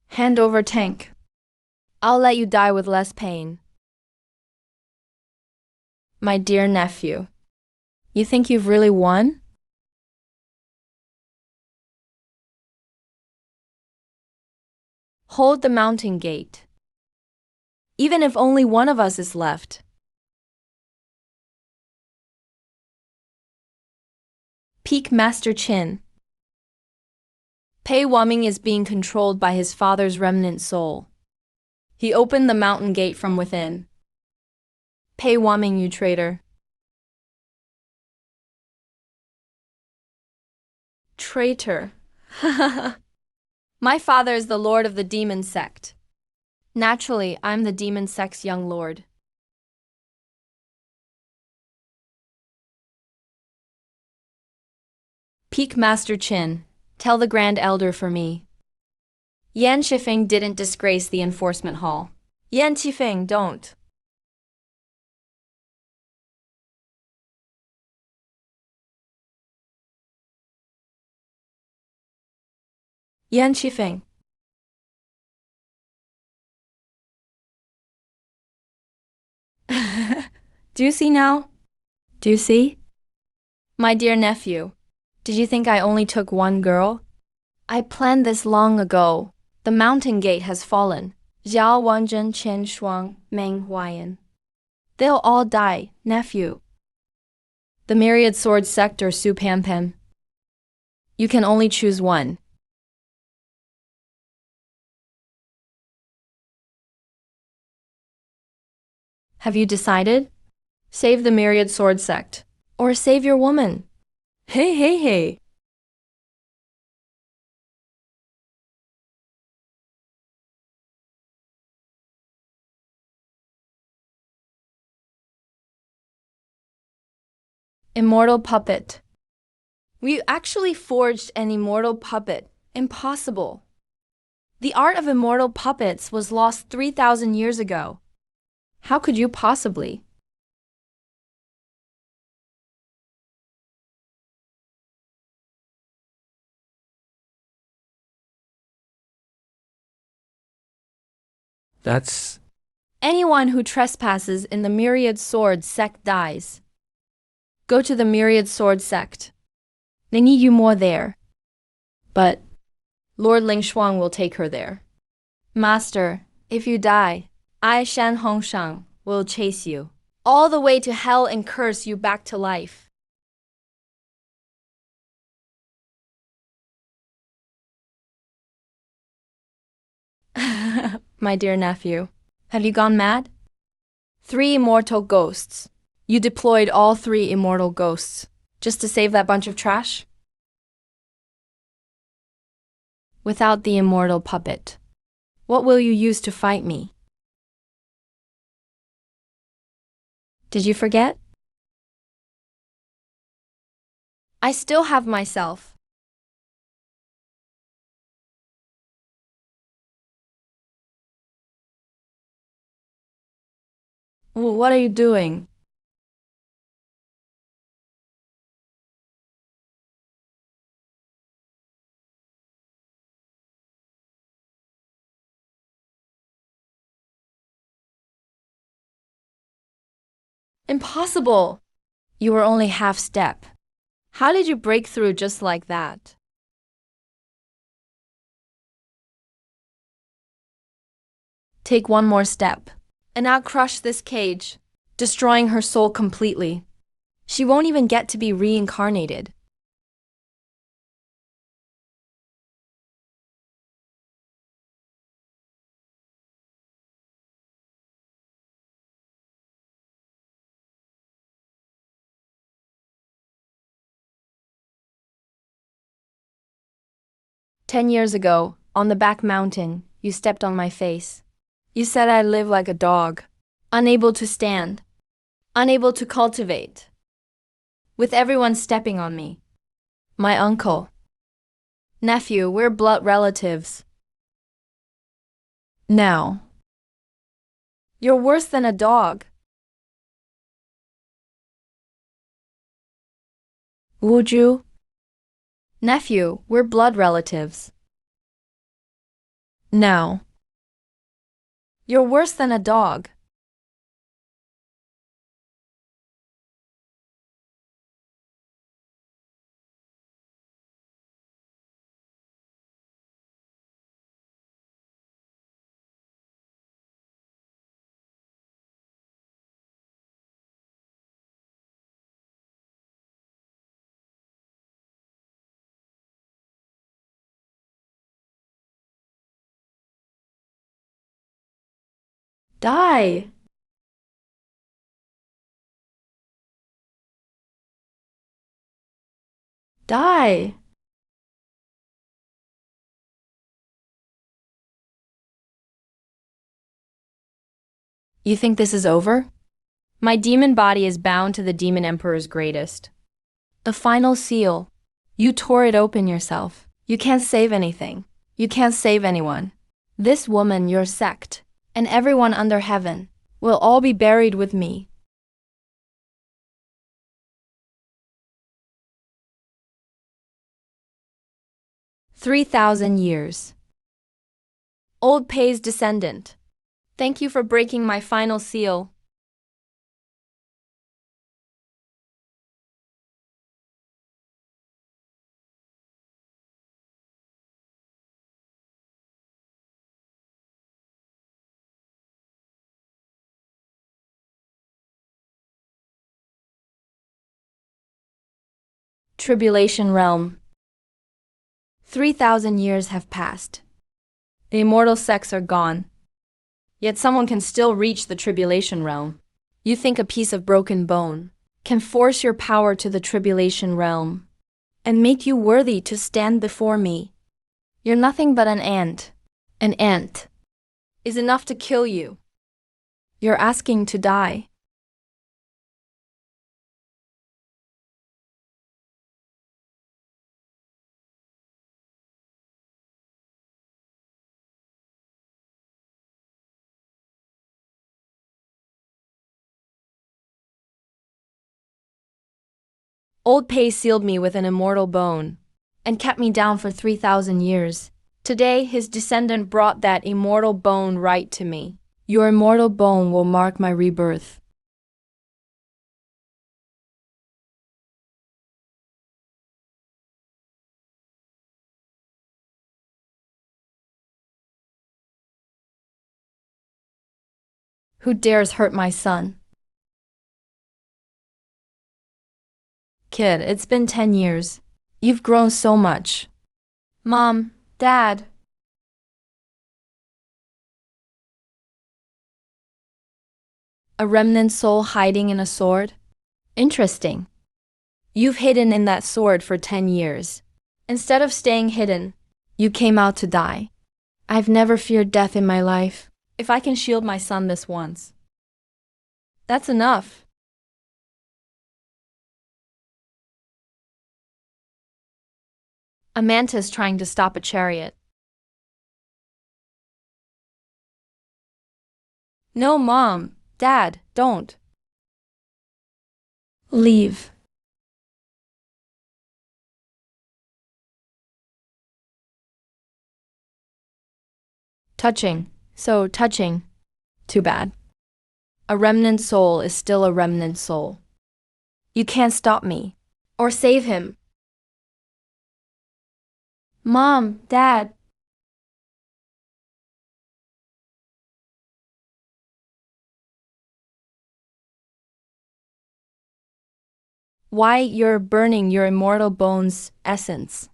A: Hand over tank. I'll let you die with less pain. My dear nephew, you think you've really won? Hold the mountain gate. Even if only one of us is left. Peak Master Qin. Pei Waming is being controlled by his father's remnant soul. He opened the mountain gate from within. Pei Waming, you traitor. Traitor. My father is the lord of the demon sect. Naturally, I'm the demon sect's young lord. Peak Master Qin, tell the Grand Elder for me. Yan Qifeng didn't disgrace the enforcement hall. Yan Qifeng, don't. Yan Qifeng. Do you see now? Do you see? My dear nephew, did you think I only took one girl? I planned this long ago. The mountain gate has fallen. Xiao Wanzhen, Qian Shuang, Meng Huayan. They'll all die, nephew. The myriad sword sect or Su Pan Pan. You can only choose one. Have you decided? Save the myriad sword sect. Or save your woman. Hey. Immortal puppet. We actually forged an immortal puppet. Impossible. The art of immortal puppets was lost 3,000 years ago. How could you possibly?
B: That's...
A: Anyone who trespasses in the myriad sword sect dies. Go to the myriad sword sect. They need you more there. But Lord Ling Shuang will take her there. Master, if you die, I, Shan Hongshang, will chase you all the way to hell and curse you back to life. My dear nephew, have you gone mad? 3 immortal ghosts. You deployed all 3 immortal ghosts just to save that bunch of trash? Without the immortal puppet, what will you use to fight me? Did you forget? I still have myself. What are you doing? Impossible! You were only half step. How did you break through just like that? Take one more step, and I'll crush this cage, destroying her soul completely. She won't even get to be reincarnated. "10 years ago, on the back mountain, you stepped on my face. You said I live like a dog, unable to stand, unable to cultivate, with everyone stepping on me. My uncle, nephew, we're blood relatives. Now, you're worse than a dog. Would you? Nephew, we're blood relatives. Now, you're worse than a dog. Die! Die! You think this is over? My demon body is bound to the demon emperor's greatest. The final seal. You tore it open yourself. You can't save anything. You can't save anyone. This woman, your sect, and everyone under heaven, will all be buried with me. "3,000 years. Old Pei's descendant. Thank you for breaking my final seal. Tribulation realm. 3,000 years have passed. The immortal sects are gone. Yet someone can still reach the tribulation realm. You think a piece of broken bone can force your power to the tribulation realm and make you worthy to stand before me. You're nothing but an ant. An ant is enough to kill you. You're asking to die. Old Pei sealed me with an immortal bone and kept me down for 3,000 years. Today, his descendant brought that immortal bone right to me. Your immortal bone will mark my rebirth. Who dares hurt my son? Kid, it's been 10 years. You've grown so much. Mom, Dad. A remnant soul hiding in a sword? Interesting. You've hidden in that sword for 10 years. Instead of staying hidden, you came out to die. I've never feared death in my life. If I can shield my son this once, that's enough. A mantis trying to stop a chariot. No, Mom, Dad, don't. Leave. Touching. So touching. Too bad. A remnant soul is still a remnant soul. You can't stop me. Or save him. Mom, Dad. Why you're burning your immortal bones' essence?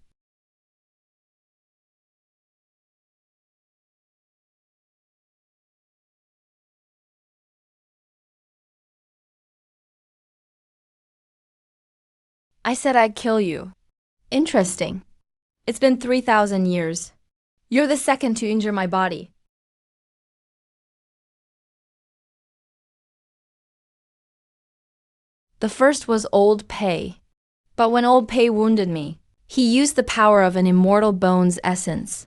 A: I said I'd kill you. Interesting. It's been 3,000 years. You're the second to injure my body. The first was Old Pei. But when Old Pei wounded me, he used the power of an immortal bone's essence.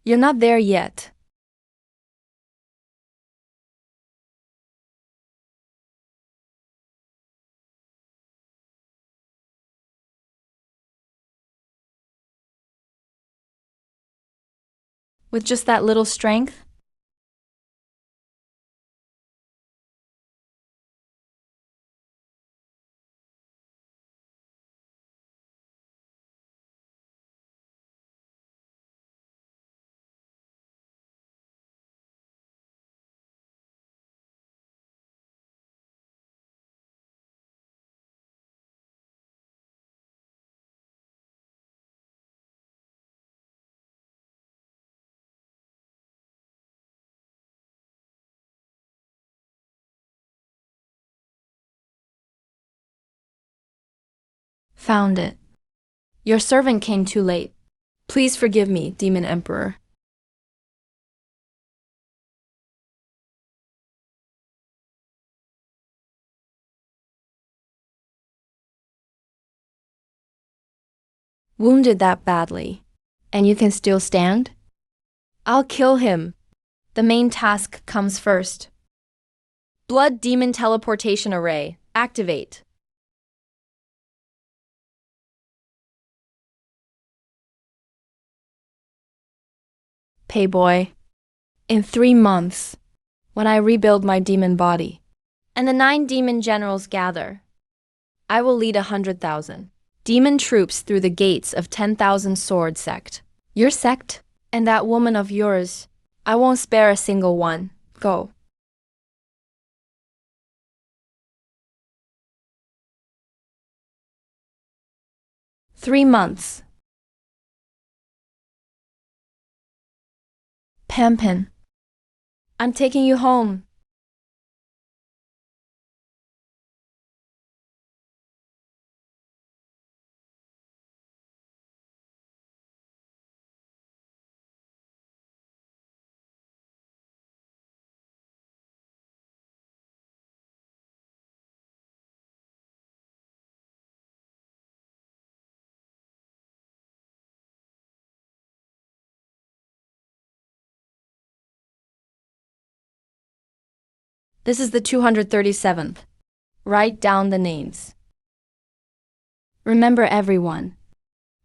A: You're not there yet. With just that little strength? Found it. Your servant came too late. Please forgive me, Demon Emperor. Wounded that badly. And you can still stand? I'll kill him. The main task comes first. Blood Demon Teleportation Array. Activate. Payboy. In 3 months, when I rebuild my demon body, and the 9 demon generals gather, I will lead 100,000 demon troops through the gates of 10,000 sword sect. Your sect? And that woman of yours, I won't spare a single one. Go. "3 months. Pampin, I'm taking you home. This is the 237th. Write down the names. Remember everyone.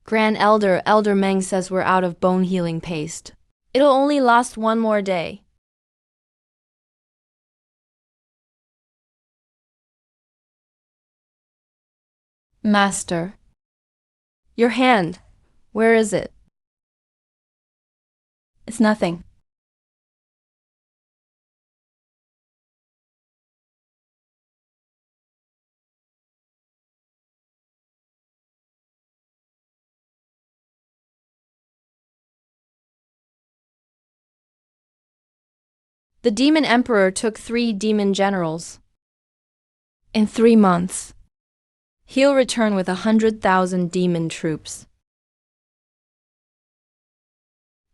A: Grand Elder Meng says we're out of bone healing paste. It'll only last 1 more day. Master. Your hand. Where is it? It's nothing. The Demon Emperor took 3 demon generals. In 3 months, he'll return with 100,000 demon troops.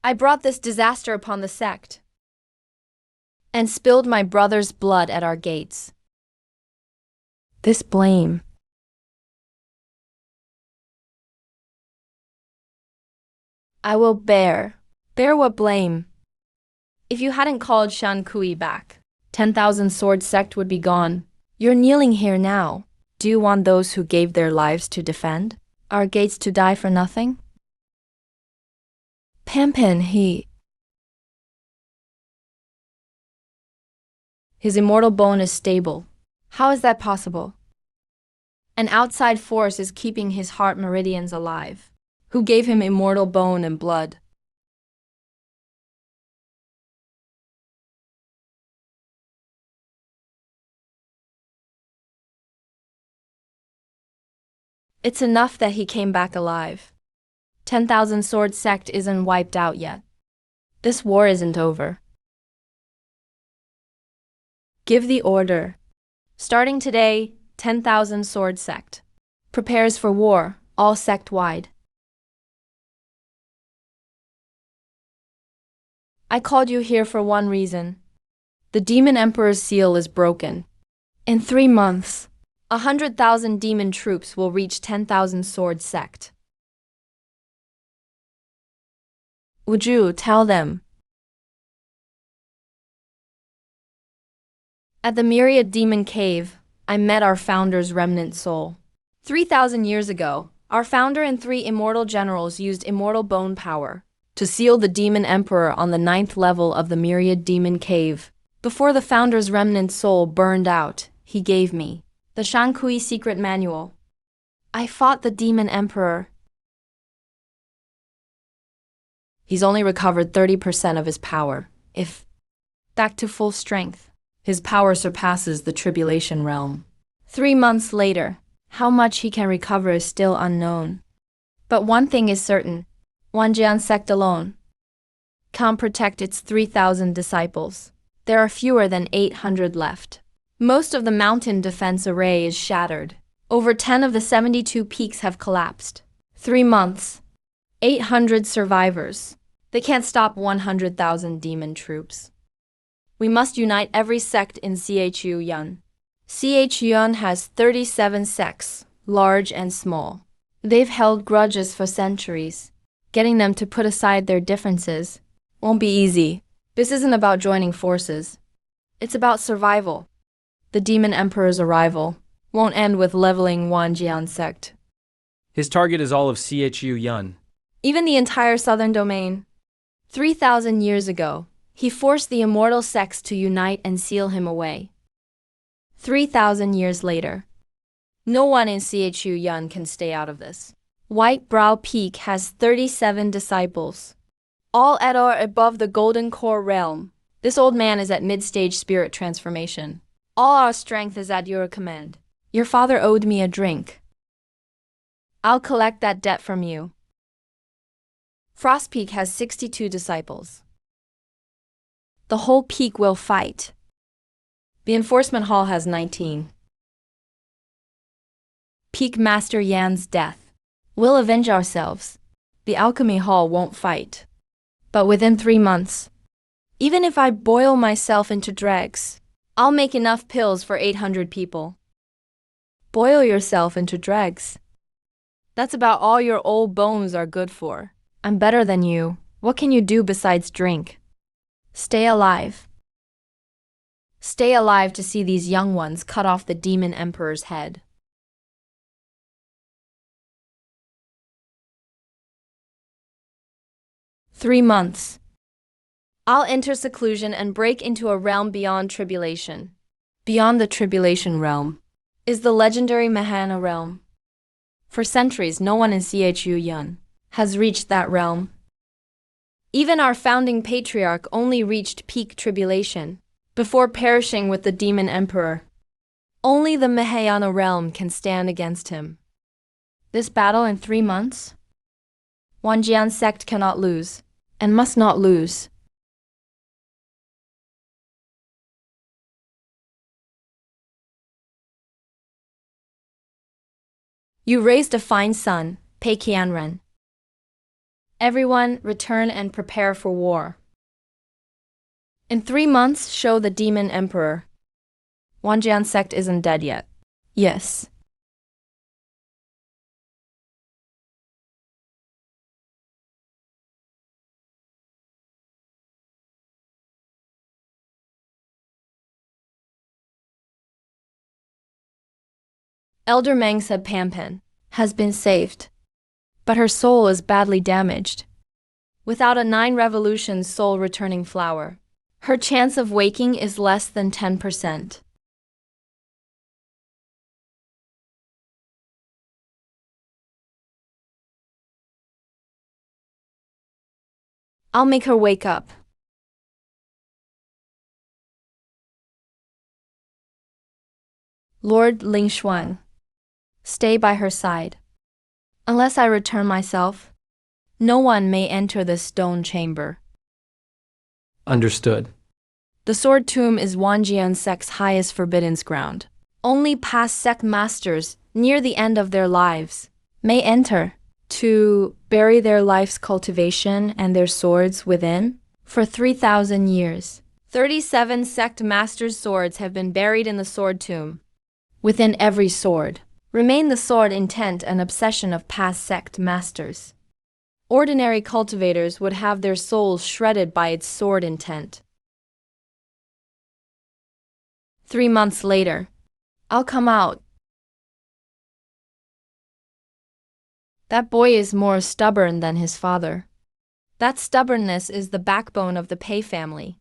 A: I brought this disaster upon the sect and spilled my brother's blood at our gates. This blame. I will bear. Bear what blame? If you hadn't called Shan Kui back, 10,000 sword sect would be gone. You're kneeling here now. Do you want those who gave their lives to defend our gates to die for nothing? Pampin, his immortal bone is stable. How is that possible? An outside force is keeping his heart meridians alive. Who gave him immortal bone and blood? It's enough that he came back alive. 10,000 Sword Sect isn't wiped out yet. This war isn't over. Give the order. Starting today, 10,000 Sword Sect prepares for war, all sect-wide. I called you here for one reason. The Demon Emperor's seal is broken. In 3 months, 100,000 demon troops will reach 10,000 Sword Sect. Would you tell them? At the Myriad Demon Cave, I met our founder's remnant soul. 3,000 years ago, our founder and 3 immortal generals used immortal bone power to seal the Demon Emperor on the 9th level of the Myriad Demon Cave. Before the founder's remnant soul burned out, he gave me the Shankui secret manual. I fought the Demon Emperor. He's only recovered 30% of his power. If back to full strength, his power surpasses the Tribulation realm. 3 months later, how much he can recover is still unknown. But one thing is certain, Wanjian sect alone can't protect its 3,000 disciples. There are fewer than 800 left. Most of the mountain defense array is shattered. Over 10 of the 72 peaks have collapsed. 3 months, 800 survivors. They can't stop 100,000 demon troops. We must unite every sect in CHU Yun. CHU Yun has 37 sects, large and small. They've held grudges for centuries. Getting them to put aside their differences won't be easy. This isn't about joining forces. It's about survival. The Demon Emperor's arrival won't end with leveling Wanjian sect.
B: His target is all of CHU Yun.
A: Even the entire southern domain. 3,000 years ago, he forced the immortal sects to unite and seal him away. 3,000 years later, no one in CHU Yun can stay out of this. White Brow Peak has 37 disciples, all at or above the Golden Core realm. This old man is at mid-stage spirit transformation. All our strength is at your command. Your father owed me a drink. I'll collect that debt from you. Frost Peak has 62 disciples. The whole peak will fight. The Enforcement Hall has 19. Peak Master Yan's death. We'll avenge ourselves. The Alchemy Hall won't fight. But within 3 months, even if I boil myself into dregs, I'll make enough pills for 800 people. Boil yourself into dregs. That's about all your old bones are good for. I'm better than you. What can you do besides drink? Stay alive. Stay alive to see these young ones cut off the Demon Emperor's head. "3 months. I'll enter seclusion and break into a realm beyond tribulation. Beyond the tribulation realm is the legendary Mahana realm. For centuries, no one in CHU Yun has reached that realm. Even our founding patriarch only reached peak tribulation before perishing with the Demon Emperor. Only the Mahayana realm can stand against him. This battle in 3 months? Wanjian sect cannot lose, and must not lose. You raised a fine son, Pei Qianren. Everyone return and prepare for war. In 3 months, show the Demon Emperor. Wanjian sect isn't dead yet. Yes. Elder Meng said Pampan has been saved, but her soul is badly damaged. Without a 9 revolutions soul returning flower, her chance of waking is less than 10%. I'll make her wake up. Lord Lingshuan, stay by her side. Unless I return myself, no one may enter this stone chamber.
B: Understood.
A: The sword tomb is Wanjian sect's highest forbidden ground. Only past sect masters, near the end of their lives, may enter to bury their life's cultivation and their swords within. For 3,000 years, 37 sect masters' swords have been buried in the sword tomb. Within every sword remain the sword intent and obsession of past sect masters. Ordinary cultivators would have their souls shredded by its sword intent. 3 months later, I'll come out. That boy is more stubborn than his father. That stubbornness is the backbone of the Pei family.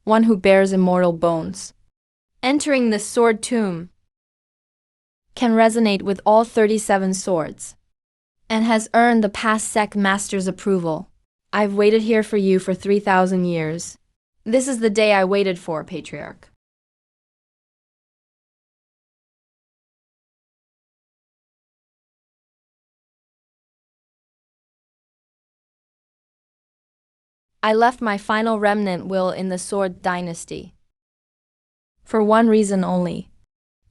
A: One who bears immortal bones, entering the sword tomb, can resonate with all 37 swords, and has earned the past sect master's approval. I've waited here for you for 3,000 years. This is the day I waited for, Patriarch. I left my final remnant will in the Sword Dynasty. For one reason only.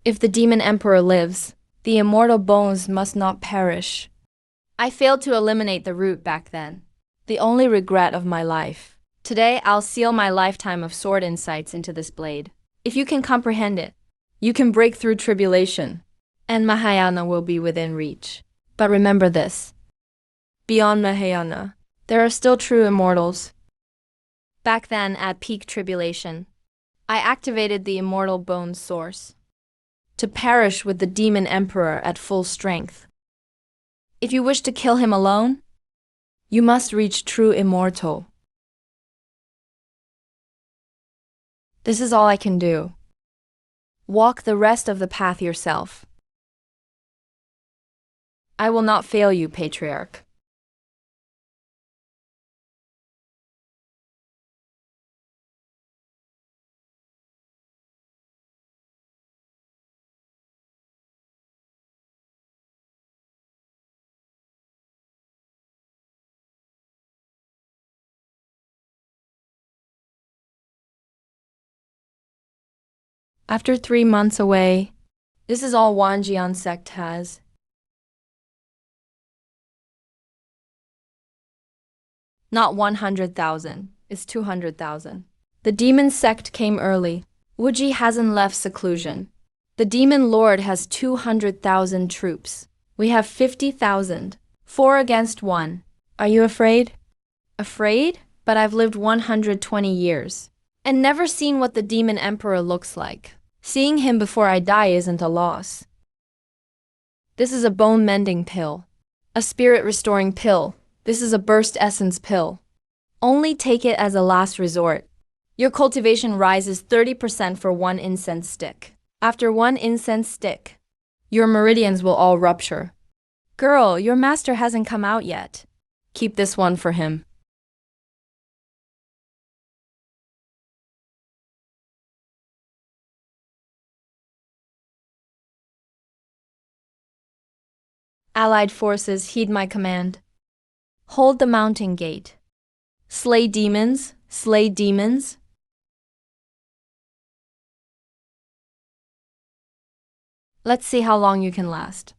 A: If the Demon Emperor lives, the immortal bones must not perish. I failed to eliminate the root back then. The only regret of my life. Today I'll seal my lifetime of sword insights into this blade. If you can comprehend it, you can break through tribulation, and Mahayana will be within reach. But remember this. Beyond Mahayana, there are still true immortals. Back then, at peak tribulation, I activated the immortal bones source to perish with the demon emperor at full strength. If you wish to kill him alone, you must reach true immortal. This is all I can do. Walk the rest of the path yourself. I will not fail you, Patriarch. After 3 months away, this is all Wanjian sect has. Not 100,000, it's 200,000. The demon sect came early. Wuji hasn't left seclusion. The demon lord has 200,000 troops. We have 50,000. 4 against 1. Are you afraid? Afraid? But I've lived 120 years. And never seen what the demon emperor looks like. Seeing him before I die isn't a loss. This is a bone-mending pill. A spirit-restoring pill. This is a burst essence pill. Only take it as a last resort. Your cultivation rises 30% for 1 incense stick. After 1 incense stick, your meridians will all rupture. Girl, your master hasn't come out yet. Keep this one for him. Allied forces, heed my command. Hold the mountain gate. Slay demons, slay demons. Let's see how long you can last.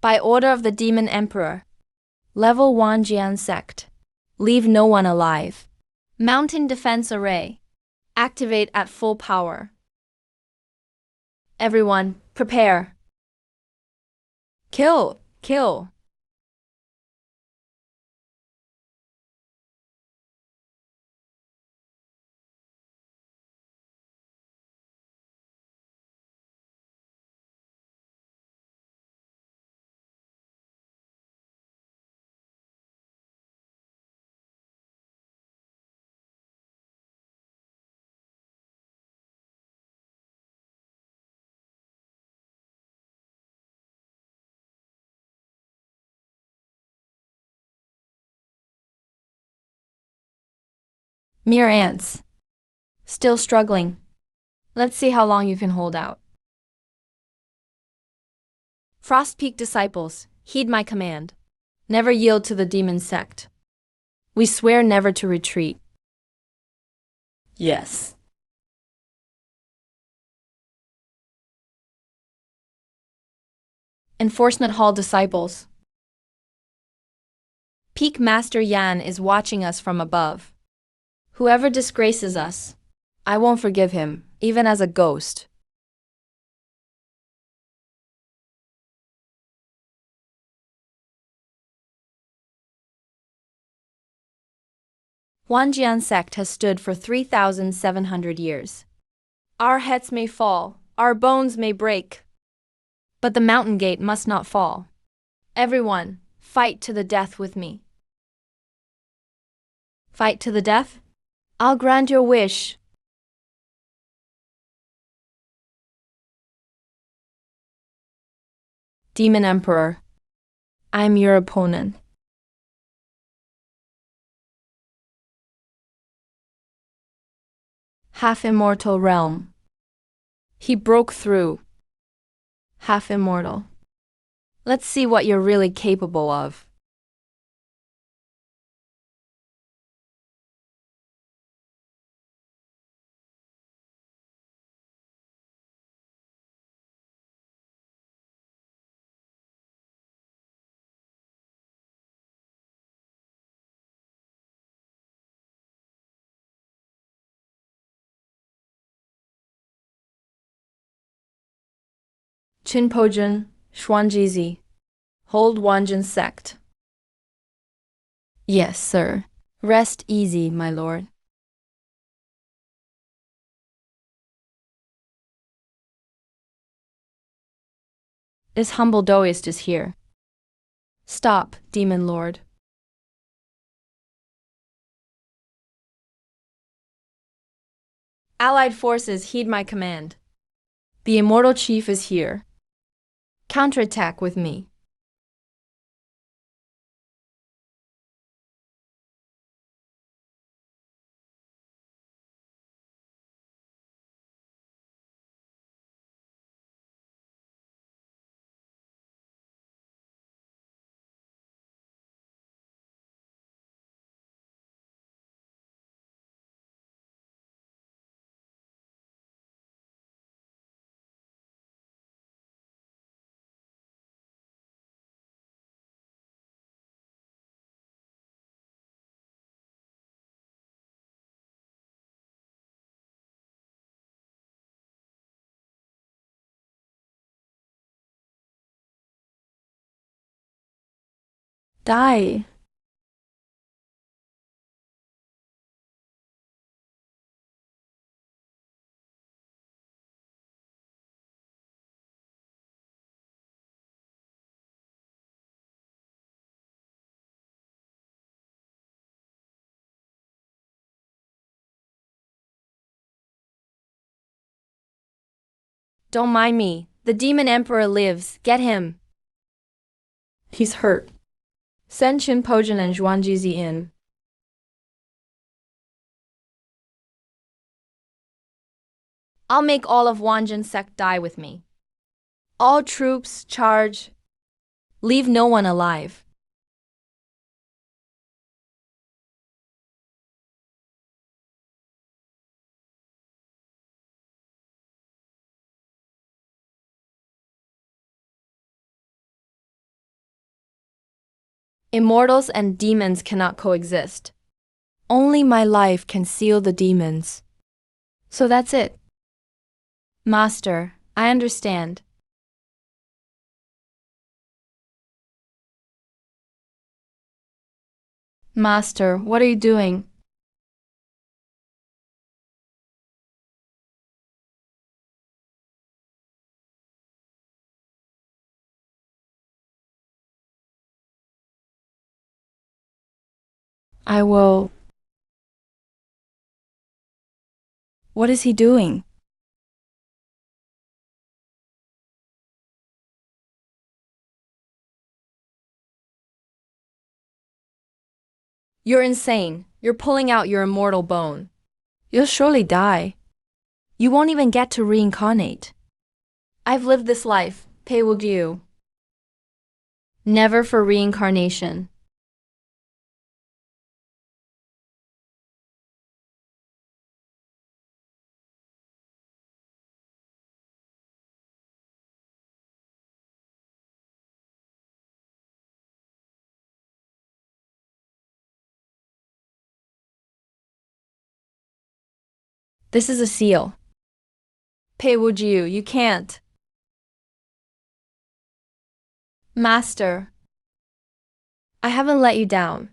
A: By order of the Demon Emperor, level Wanjian sect. Leave no one alive. Mountain defense array. Activate at full power. Everyone, prepare. Kill, kill. Mere ants. Still struggling. Let's see how long you can hold out. Frost Peak disciples, heed my command. Never yield to the demon sect. We swear never to retreat. Yes. Enforcement Hall disciples. Peak Master Yan is watching us from above. Whoever disgraces us, I won't forgive him, even as a ghost. Huanjian sect has stood for 3,700 years. Our heads may fall, our bones may break, but the mountain gate must not fall. Everyone, fight to the death with me. Fight to the death? I'll grant your wish. Demon Emperor, I'm your opponent. Half-immortal realm. He broke through. Half-immortal. Let's see what you're really capable of. Qinpojun, Xuanjizi. Hold Wanjin sect. Yes, sir. Rest easy, my lord. This humble Daoist is here. Stop, demon lord. Allied forces heed my command. The immortal chief is here. Counterattack with me. Die. Don't mind me. The demon emperor lives. Get him. He's hurt. Send Qinpojun and Zhuangjizi in. I'll make all of Wanjin sect die with me. All troops, charge. Leave no one alive. Immortals and demons cannot coexist. Only my life can seal the demons. So that's it. Master, I understand. Master, what are you doing? I will. What is he doing? You're insane. You're pulling out your immortal bone. You'll surely die. You won't even get to reincarnate. I've lived this life, Pei will you. Never for reincarnation. This is a seal. Pei would you can't. Master, I haven't let you down.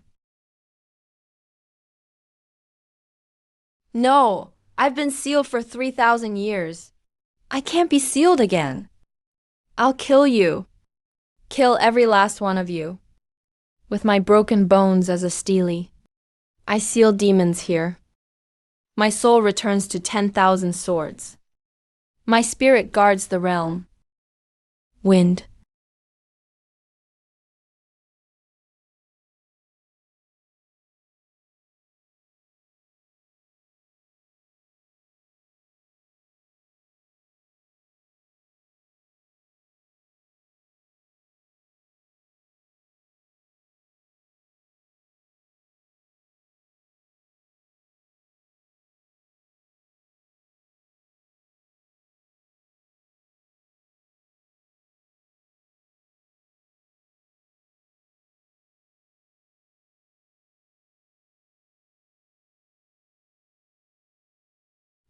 A: No, I've been sealed for 3,000 years. I can't be sealed again. I'll kill you. Kill every last one of you. With my broken bones as a stele. I seal demons here. My soul returns to 10,000 swords. My spirit guards the realm. Wind.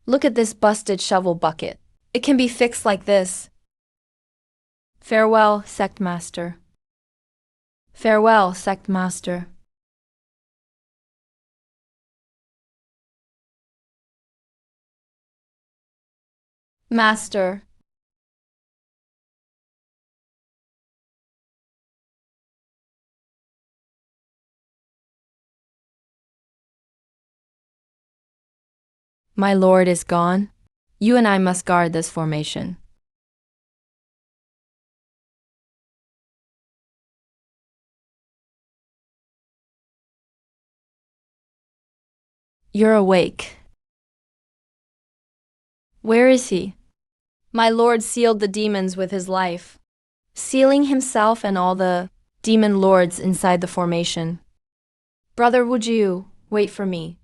A: Look at this busted shovel bucket. It can be fixed like this. Farewell, sect master. Farewell, sect master. Master. My lord is gone. You and I must guard this formation. You're awake. Where is he? My lord sealed the demons with his life, sealing himself and all the demon lords inside the formation. Brother, would you wait for me?